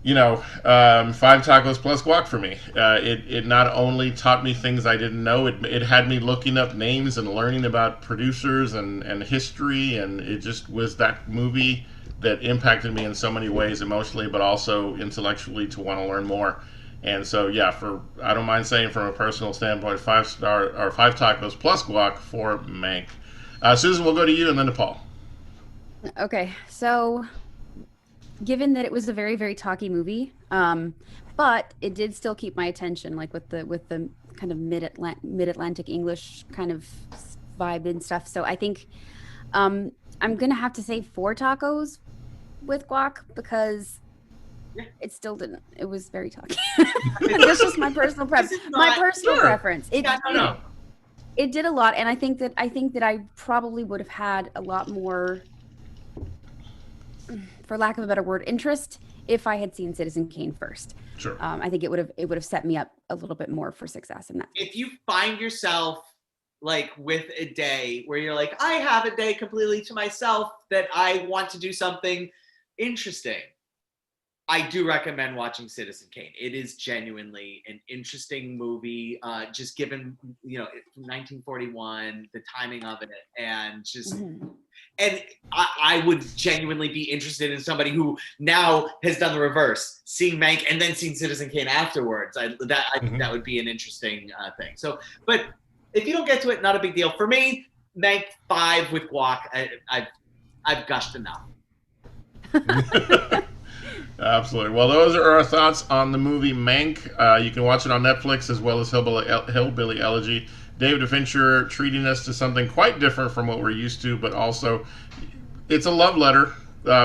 5 tacos plus guac for me. It not only taught me things I didn't know, it had me looking up names and learning about producers and history, and it just was that movie that impacted me in so many ways, emotionally, but also intellectually, to want to learn more. And so, yeah, I don't mind saying, from a personal standpoint, 5-star or 5 tacos plus guac for Mank. Susan, we'll go to you and then to Paul. Okay, so given that it was a very, very talky movie, but it did still keep my attention, like with the kind of mid-Atlantic English kind of vibe and stuff. So I think I'm gonna have to say 4 tacos with guac, because it still didn't. It was very talky. That's just my personal preference. Preference. It did a lot, and I think that I probably would have had a lot more, for lack of a better word, interest if I had seen Citizen Kane first. Sure. I think it would have set me up a little bit more for success in that. If you find yourself like with a day where you're like, I have a day completely to myself that I want to do something interesting, I do recommend watching Citizen Kane. It is genuinely an interesting movie, just given, 1941, the timing of it, and just, and I would genuinely be interested in somebody who now has done the reverse, seeing Mank and then seeing Citizen Kane afterwards. I think that would be an interesting thing. So, but if you don't get to it, not a big deal. For me, Mank 5 with guac, I've gushed enough. Absolutely. Well, those are our thoughts on the movie Mank. You can watch it on Netflix, as well as Hillbilly Elegy. David Fincher treating us to something quite different from what we're used to, but also it's a love letter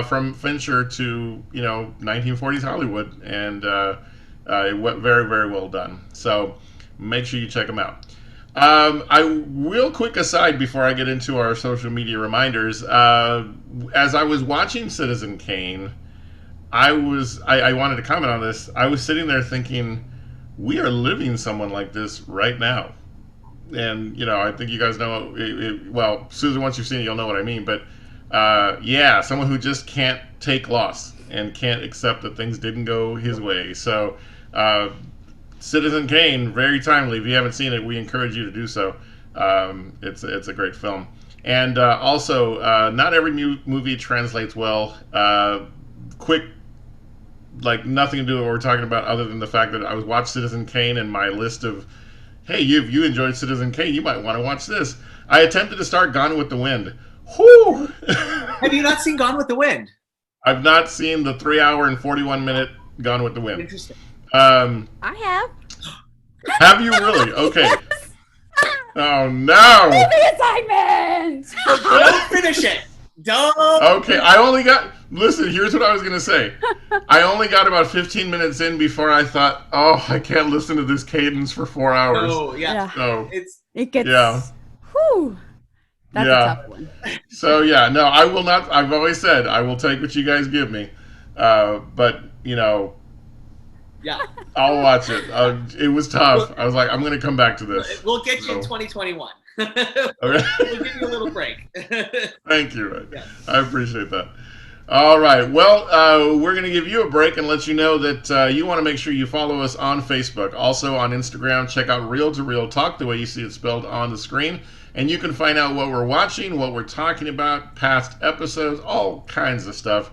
from Fincher to 1940s Hollywood, and it went very, very well done. So make sure you check them out. Real quick aside before I get into our social media reminders, as I was watching Citizen Kane, I wanted to comment on this. I was sitting there thinking, we are living someone like this right now. And, I think you guys know, well, Susan, once you've seen it, you'll know what I mean. But, someone who just can't take loss and can't accept that things didn't go his way. So, Citizen Kane, very timely. If you haven't seen it, we encourage you to do so. It's a great film. And also, not every movie translates well. Quick, nothing to do with what we're talking about, other than the fact that I was watching Citizen Kane, and my list of, hey, if you enjoyed Citizen Kane, you might want to watch this. I attempted to start Gone with the Wind. Whew! Have you not seen Gone with the Wind? I've not seen the 3-hour and 41-minute Gone with the Wind. Interesting. I have. Have you really? Okay. Yes. Oh no! Leave the assignment. Don't finish it. Don't. Okay, listen, here's what I was going to say. I only got about 15 minutes in before I thought, I can't listen to this cadence for 4 hours. Oh, yeah. So, it gets, whew, that's a tough one. So, I will not, I've always said, I will take what you guys give me. But, Yeah. I'll watch it. It was tough. I was like, I'm gonna come back to this. We'll get you in So, 2021. okay. We'll give you a little break. Thank you. Yeah. I appreciate that. All right. Well, we're going to give you a break and let you know that you want to make sure you follow us on Facebook. Also on Instagram, check out Real to Real Talk, the way you see it spelled on the screen. And you can find out what we're watching, what we're talking about, past episodes, all kinds of stuff.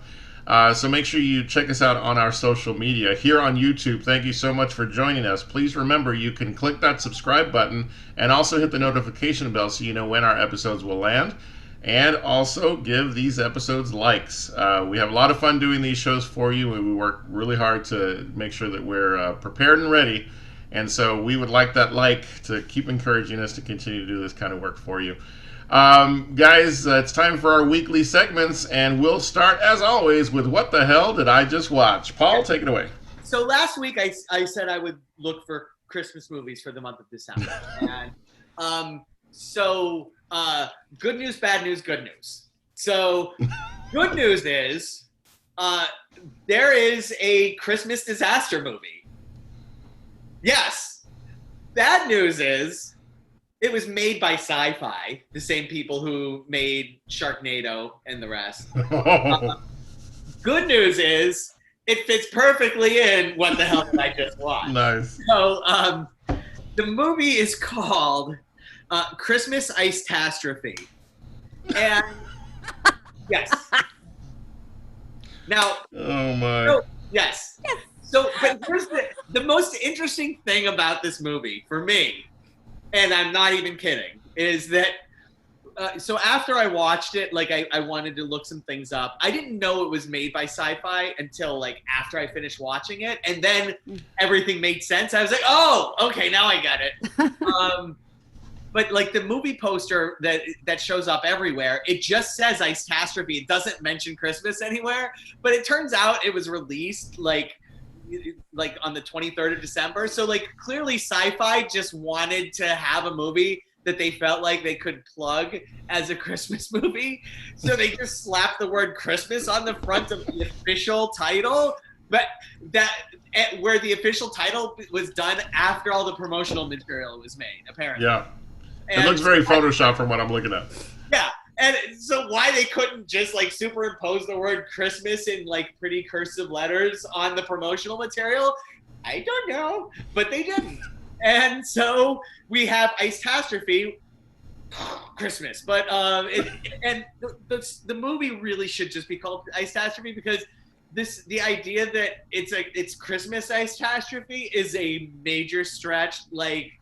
So make sure you check us out on our social media. Here on YouTube, thank you so much for joining us. Please remember you can click that subscribe button and also hit the notification bell so you know when our episodes will land. And also give these episodes likes. We have a lot of fun doing these shows for you, and we work really hard to make sure that we're prepared and ready. And so we would like that like to keep encouraging us to continue to do this kind of work for you. Guys, it's time for our weekly segments, and we'll start, as always, with What the Hell Did I Just Watch? Paul, take it away. So last week I said I would look for Christmas movies for the month of December. And good news, bad news, good news. So good news is there is a Christmas disaster movie. Yes. Bad news is it was made by Sci-Fi, the same people who made Sharknado and the rest. Good news is it fits perfectly in What the Hell Did I Just Watch? Nice. So the movie is called Christmas Ice-tastrophe. And yes. Now, Oh my. so, yes. So, but here's the most interesting thing about this movie for me, and I'm not even kidding, is that so after I watched it, like I wanted to look some things up. I didn't know it was made by Sci-Fi until like after I finished watching it, and then everything made sense. I was like, oh, okay, now I get it. But like the movie poster that shows up everywhere, it just says Ice-tastrophe. It doesn't mention Christmas anywhere. But it turns out it was released like on the 23rd of December. So like clearly Sci-Fi just wanted to have a movie that they felt like they could plug as a Christmas movie. So they just slapped the word Christmas on the front of the official title, but where the official title was done after all the promotional material was made, apparently. Yeah. And it looks very Photoshop from what I'm looking at. Yeah. And so why they couldn't just like superimpose the word Christmas in like pretty cursive letters on the promotional material, I don't know, but they didn't. And so we have Ice-tastrophe, Christmas, but the movie really should just be called Ice-tastrophe because the idea that it's Christmas Ice-tastrophe is a major stretch. Like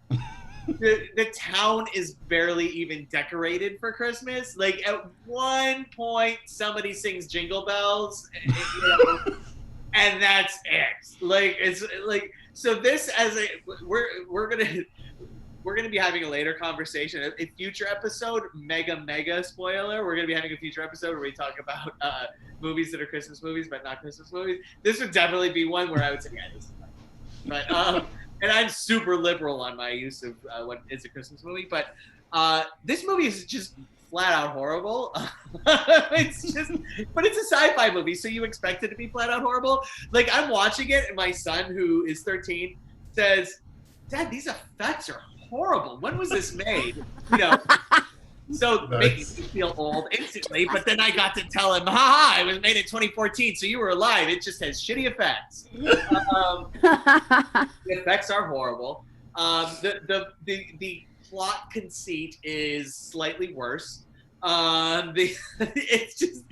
the town is barely even decorated for Christmas. Like at one point, somebody sings Jingle Bells, and that's it. Like it's like so. This as we're gonna be having a later conversation, a future episode. Mega spoiler. We're gonna be having a future episode where we talk about movies that are Christmas movies but not Christmas movies. This would definitely be one where I would say, yeah, this is fine. But and I'm super liberal on my use of what is a Christmas movie, but this movie is just flat out horrible. It's a sci-fi movie, so you expect it to be flat out horrible. Like I'm watching it, and my son, who is 13, says, "Dad, these effects are horrible. When was this made?" You know. So making me feel old instantly, but then I got to tell him, haha, it was made in 2014, so you were alive. It just has shitty effects. The effects are horrible. The plot conceit is slightly worse. It's just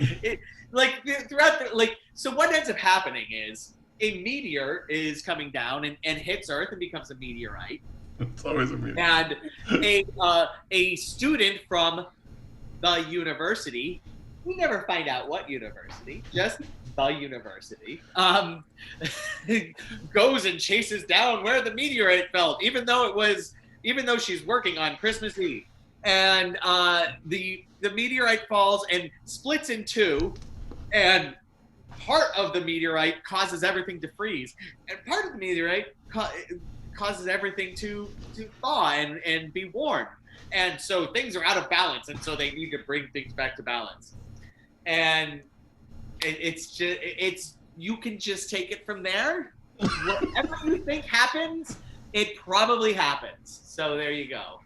so what ends up happening is a meteor is coming down and hits Earth and becomes a meteorite. It's always a meeting. And a student from the university, we never find out what university, just the university, goes and chases down where the meteorite fell, even though she's working on Christmas Eve. And the meteorite falls and splits in two, and part of the meteorite causes everything to freeze, and part of the meteorite causes everything to thaw and be warm. And so things are out of balance, and so they need to bring things back to balance. And it's you can just take it from there. whatever you think happens, it probably happens. So there you go.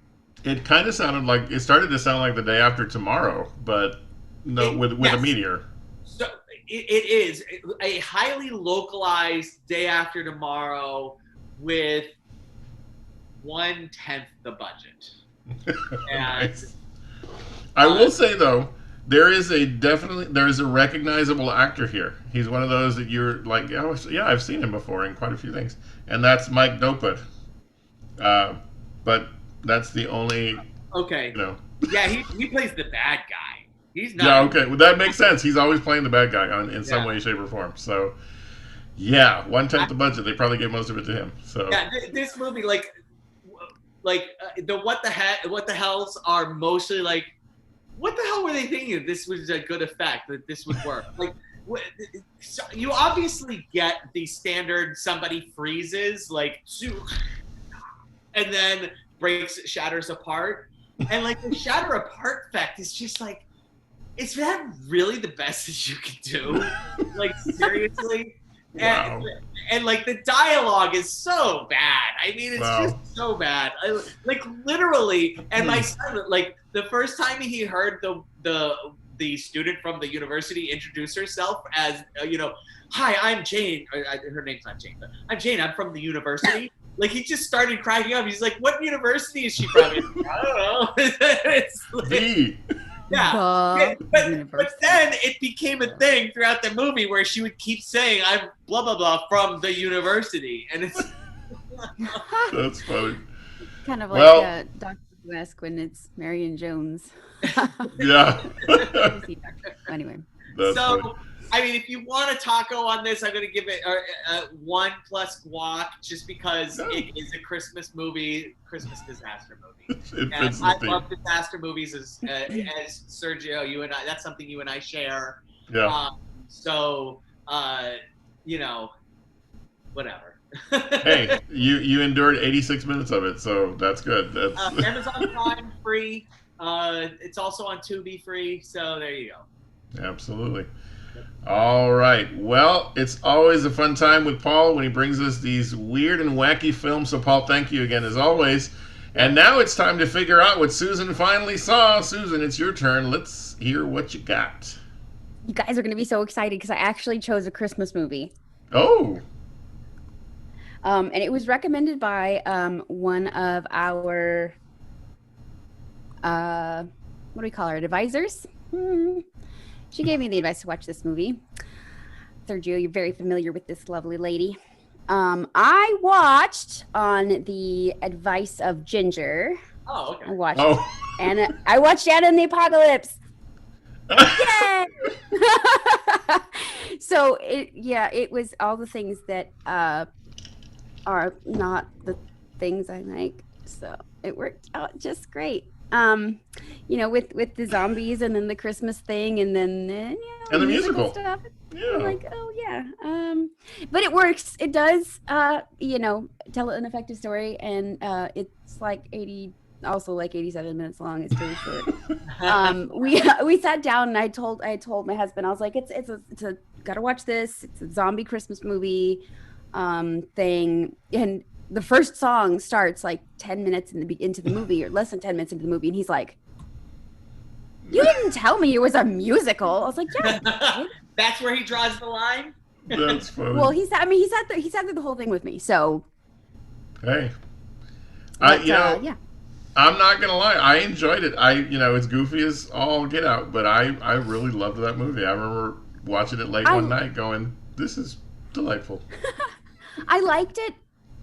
It kind of sounded like it started to sound like The Day After Tomorrow, but no, with a Yes. meteor. So it is a highly localized Day After Tomorrow with 1/10 the budget. And Nice. I will say though, there is a recognizable actor here. He's one of those that you're like, oh yeah, I've seen him before in quite a few things, and that's Mike Doput. Uh, but that's the only, okay, you know. yeah, he plays the bad guy. He's not. Yeah, okay, well, that makes sense. He's always playing the bad guy in some Yeah. way, shape, or form. So, yeah, 1/10 the budget. They probably gave most of it to him. So, Yeah, this movie, the what the hells are mostly like, what the hell were they thinking? This was a good effect, that this would work. Like, so you obviously get the standard somebody freezes, like, and then shatters apart. And like the shatter apart effect is just like, is that really the best that you can do? Like, seriously? wow. And like the dialogue is so bad. I mean, it's Wow. just so bad. Like literally. And my son, like the first time he heard the student from the university introduce herself as hi, I'm Jane. Her name's not Jane, but I'm Jane. I'm from the university. Like he just started cracking up. He's like, "What university is she from?" I don't know. It's like, The. yeah, The but universe. then it became a thing throughout the movie where she would keep saying, "I'm blah blah blah from the university," and it's That's funny. Kind of Well- like Dr. Who-esque when it's Marion Jones. Yeah. Anyway. That's so. funny. I mean, if you want a taco on this, I'm gonna give it a 1 plus guac, just because it is a Christmas movie, Christmas disaster movie. It And fits the I theme. love disaster movies as Sergio, you and I. That's something you and I share. Yeah. So, whatever. Hey, you endured 86 minutes of it, so that's good. That's Amazon Prime free. It's also on Tubi free. So there you go. absolutely. All right. Well, it's always a fun time with Paul when he brings us these weird and wacky films. So, Paul, thank you again as always. And now it's time to figure out what Susan finally saw. Susan, it's your turn. Let's hear what you got. You guys are going to be so excited because I actually chose a Christmas movie. Oh. And it was recommended by one of our, what do we call her, advisors? She gave me the advice to watch this movie. Sergio, you're very familiar with this lovely lady. I watched on the advice of Ginger. Oh, okay. I watched Oh. Anna. I watched Anna and the Apocalypse. Yay! So it was all the things that are not the things I like. So it worked out just great. With the zombies and then the Christmas thing and then And the musical. stuff. Yeah. I'm like, oh yeah. But it works. It does tell an effective story, and it's like 87 minutes long. It's really short. We sat down and I told my husband, I was like, it's a gotta watch this. It's a zombie Christmas movie thing. And the first song starts like 10 minutes into the movie, or less than 10 minutes into the movie, and he's like, "You didn't tell me it was a musical." I was like, "Yeah." That's where he draws the line. That's funny. Well, he sat through the whole thing with me. So, hey. yeah. I'm not gonna lie, I enjoyed it. It's goofy as all get out, but I really loved that movie. I remember watching it late one night, going, "This is delightful." I liked it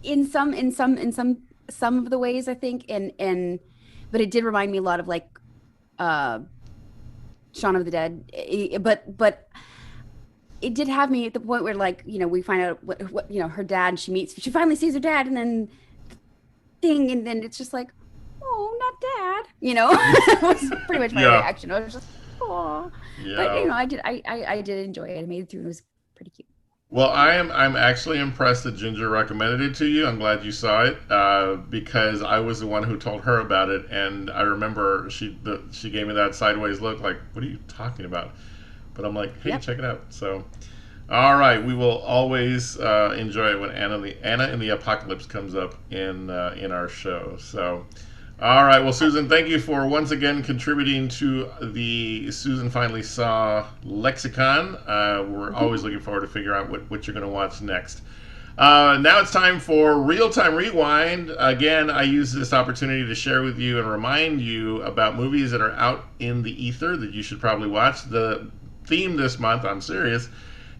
in some of the ways, I think, but it did remind me a lot of like Shaun of the Dead. But it did have me at the point where, like, we find out what her dad. She finally sees her dad, and then and then it's just like, oh, not dad. It was pretty much my reaction. I was just, oh. Yeah. But I did enjoy it. I made it through. It was pretty cute. Well, I'm actually impressed that Ginger recommended it to you. I'm glad you saw it because I was the one who told her about it, and I remember she gave me that sideways look, like, "What are you talking about?" But I'm like, "Hey, check it out." So, All right, we will always enjoy it when Anna and the Apocalypse comes up in our show. So, all right, well, Susan, thank you for once again contributing to the Susan Finally Saw lexicon. We're always looking forward to figure out what you're going to watch next. Now it's time for Real Time Rewind. Again, I use this opportunity to share with you and remind you about movies that are out in the ether that you should probably watch. The theme this month, I'm serious,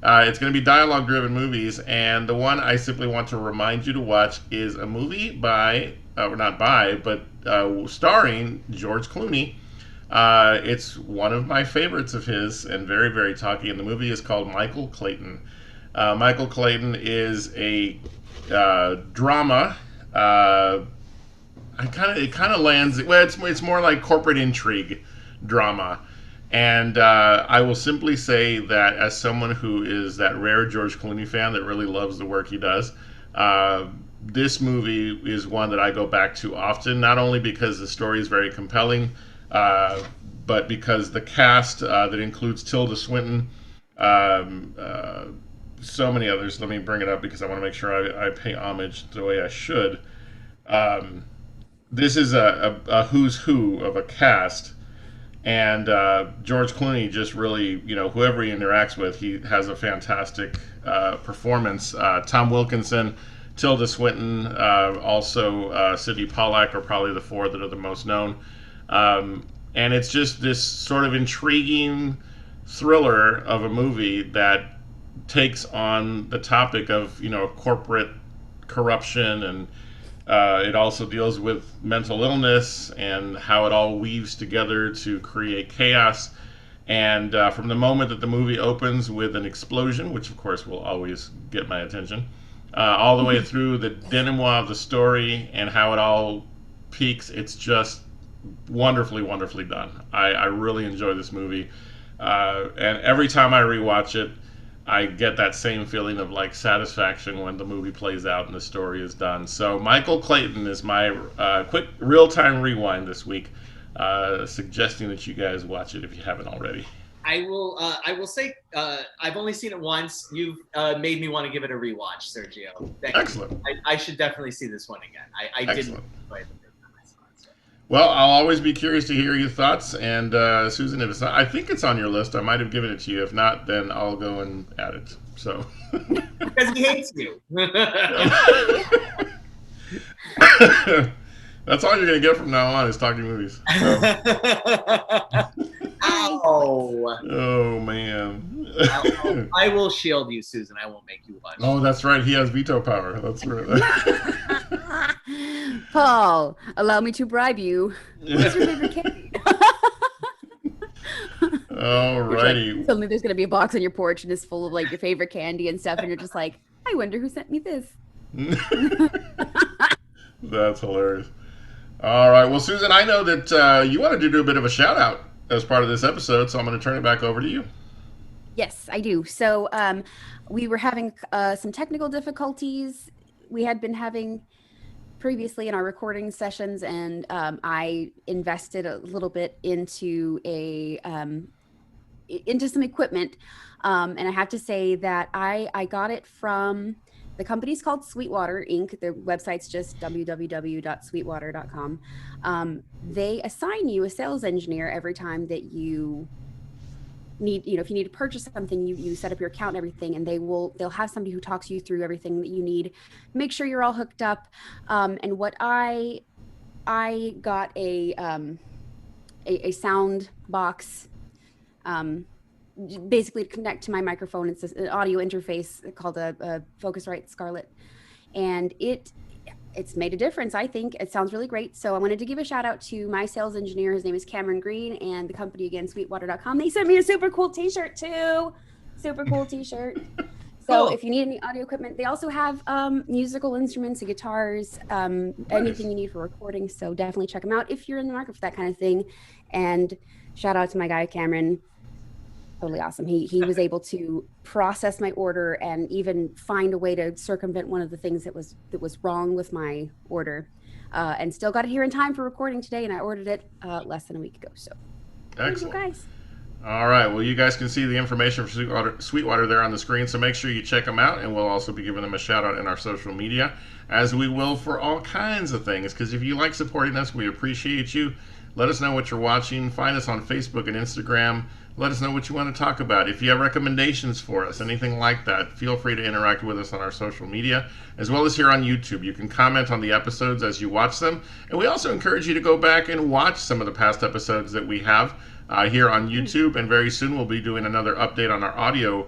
it's going to be dialogue-driven movies, and the one I simply want to remind you to watch is a movie by, or not by, but starring George Clooney. It's one of my favorites of his, and very, very talky, and the movie is called Michael Clayton. Michael Clayton is a drama. It kind of lands. Well, it's more like corporate intrigue drama. And I will simply say that as someone who is that rare George Clooney fan that really loves the work he does, this movie is one that I go back to often, not only because the story is very compelling, but because the cast that includes Tilda Swinton, so many others. Let me bring it up because I want to make sure I pay homage the way I should. This is a who's who of a cast. And George Clooney just really, whoever he interacts with, he has a fantastic performance. Tom Wilkinson, Tilda Swinton, also Sidney Pollack are probably the four that are the most known. And it's just this sort of intriguing thriller of a movie that takes on the topic of, corporate corruption, and it also deals with mental illness and how it all weaves together to create chaos. And from the moment that the movie opens with an explosion, which of course will always get my attention, all the way through the denouement of the story and how it all peaks, it's just wonderfully, wonderfully done. I really enjoy this movie. And every time I rewatch it, I get that same feeling of like satisfaction when the movie plays out and the story is done. So Michael Clayton is my quick real-time rewind this week, suggesting that you guys watch it if you haven't already. I will say I've only seen it once. You've made me want to give it a rewatch, Sergio. Excellent. I should definitely see this one again. I didn't enjoy it the first time I saw it. So. Well, I'll always be curious to hear your thoughts. And Susan, if it's not, I think it's on your list. I might have given it to you. If not, then I'll go and add it. So. Because he hates you. That's all you're going to get from now on is talking movies. So. Ow. Oh, man. I will shield you, Susan. I won't make you watch. Oh, that's right. He has veto power. That's right. Paul, allow me to bribe you. What's your favorite candy? Alrighty. Like, suddenly there's going to be a box on your porch and it's full of like your favorite candy and stuff. And you're just like, I wonder who sent me this. That's hilarious. All right. Well, Susan, I know that you wanted to do a bit of a shout out as part of this episode, so I'm going to turn it back over to you. Yes, I do. So we were having some technical difficulties we had been having previously in our recording sessions, and I invested a little bit into some equipment, and I have to say that I got it from the company's called Sweetwater Inc. Their website's just www.sweetwater.com. They assign you a sales engineer every time that you need, if you need to purchase something, you set up your account and everything, and they'll have somebody who talks you through everything that you need, make sure you're all hooked up. And what I got a sound box, basically to connect to my microphone. It's an audio interface called a Focusrite Scarlett, and it's made a difference. I think it sounds really great. So I wanted to give a shout out to my sales engineer. His name is Cameron Green, and the company again, Sweetwater.com. They sent me a super cool t-shirt too. Super cool t-shirt. So if you need any audio equipment, they also have musical instruments, guitars, anything you need for recording. So definitely check them out if you're in the market for that kind of thing. And shout out to my guy, Cameron. Totally awesome. He was able to process my order and even find a way to circumvent one of the things that was wrong with my order, and still got it here in time for recording today. And I ordered it less than a week ago. So excellent, thank you guys. All right. Well, you guys can see the information for Sweetwater there on the screen, so make sure you check them out, and we'll also be giving them a shout out in our social media, as we will for all kinds of things. Because if you like supporting us, we appreciate you. Let us know what you're watching. Find us on Facebook and Instagram. Let us know what you want to talk about. If you have recommendations for us, anything like that, feel free to interact with us on our social media, as well as here on YouTube. You can comment on the episodes as you watch them. And we also encourage you to go back and watch some of the past episodes that we have here on YouTube. And very soon we'll be doing another update on our audio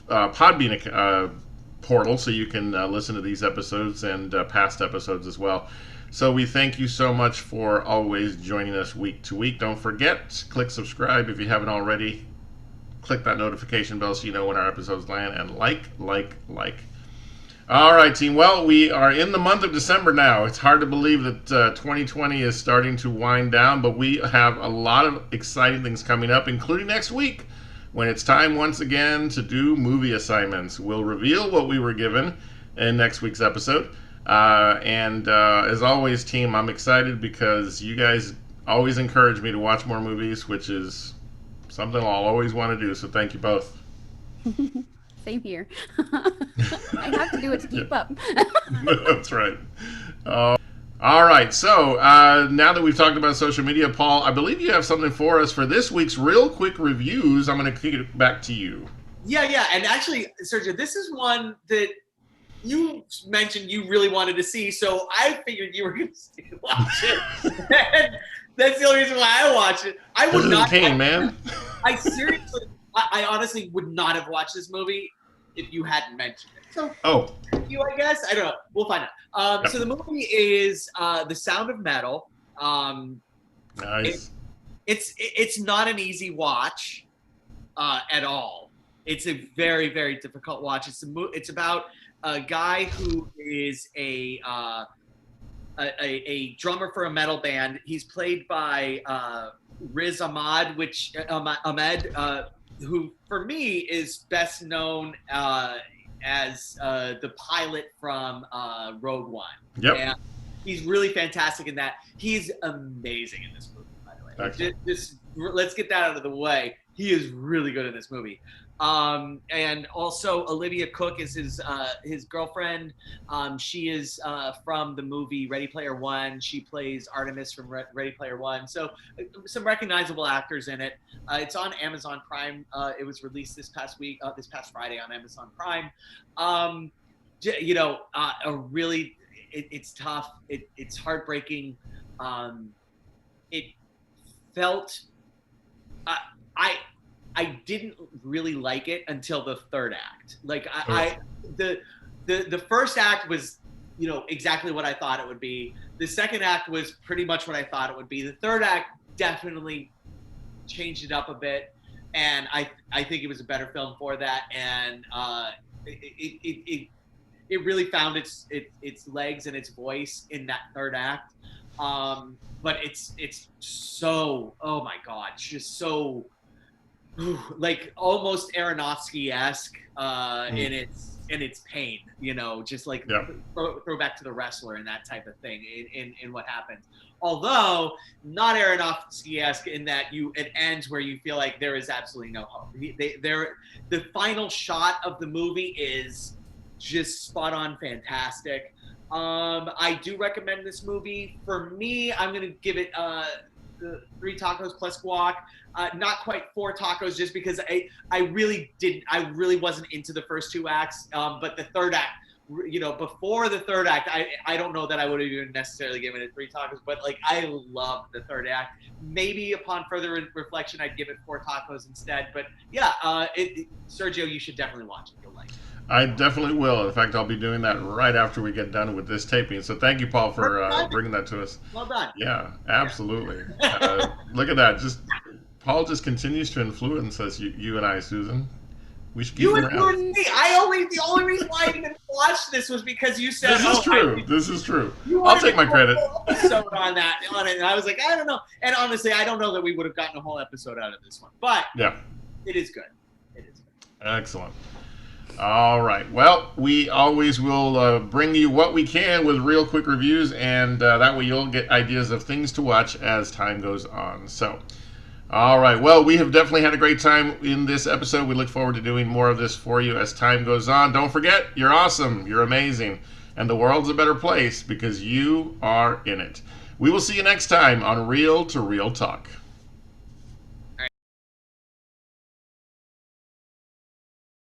Podbean portal, so you can listen to these episodes and past episodes as well. So we thank you so much for always joining us week to week. Don't forget, click subscribe if you haven't already. Click that notification bell so you know when our episodes land, and like. All right, team. Well, we are in the month of December now. It's hard to believe that 2020 is starting to wind down, but we have a lot of exciting things coming up, including next week, when it's time once again to do movie assignments. We'll reveal what we were given in next week's episode. As always, team, I'm excited because you guys always encourage me to watch more movies, which is something I'll always want to do. So thank you both. Same here. I have to do it to keep up. That's right. All right. So now that we've talked about social media, Paul, I believe you have something for us for this week's real quick reviews. I'm going to kick it back to you. Yeah. And actually, Sergio, this is one that you mentioned you really wanted to see, so I figured you were going to watch it. And that's the only reason why I watched it. I would not. Man. I seriously, I honestly would not have watched this movie if you hadn't mentioned it. So, I guess I don't know. We'll find out. So the movie is The Sound of Metal. Nice. It's not an easy watch at all. It's a very, very difficult watch. It's about a guy who is a drummer for a metal band. He's played by Riz Ahmed, who for me is best known as the pilot from Rogue One. Yep. And he's really fantastic in that. He's amazing in this movie, by the way. Let's get that out of the way. He is really good in this movie. And also Olivia Cooke is his girlfriend. She is from the movie Ready Player One. She plays Artemis from Ready Player One. So some recognizable actors in it. It's on Amazon Prime. It was released this past Friday on Amazon Prime. It's tough. It's heartbreaking. It felt. I didn't really like it until the third act. Like the first act was, exactly what I thought it would be. The second act was pretty much what I thought it would be. The third act definitely changed it up a bit, and I think it was a better film for that. And it really found its legs and its voice in that third act. But it's so, oh my God, it's just so. Like almost Aronofsky-esque in its pain, just like throw back to The Wrestler and that type of thing in what happens. Although not Aronofsky-esque in that it ends where you feel like there is absolutely no hope. The final shot of the movie is just spot on fantastic. I do recommend this movie. For me, I'm going to give it 3 tacos plus guac. Not quite 4 tacos, just because I really wasn't into the first 2 acts. But the third act, before the third act, I don't know that I would have even necessarily given it 3 tacos, but like I loved the third act. Maybe upon further reflection, I'd give it 4 tacos instead. But yeah, Sergio, you should definitely watch it. You'll like it. I definitely will. In fact, I'll be doing that right after we get done with this taping. So thank you, Paul, for bringing that to us. Well done. Yeah, absolutely. Look at that. Paul just continues to influence us, you and I, Susan. We should keep him around. Me. The only reason why I even watched this was because you said, This is true. I'll take my credit. Episode on it, and I was like, I don't know. And honestly, I don't know that we would have gotten a whole episode out of this one. But yeah, it is good. Excellent. All right. Well, we always will bring you what we can with real quick reviews, and that way you'll get ideas of things to watch as time goes on. So, All right. Well, we have definitely had a great time in this episode. We look forward to doing more of this for you as time goes on. Don't forget, you're awesome, you're amazing, and the world's a better place because you are in it. We will see you next time on Real to Real Talk.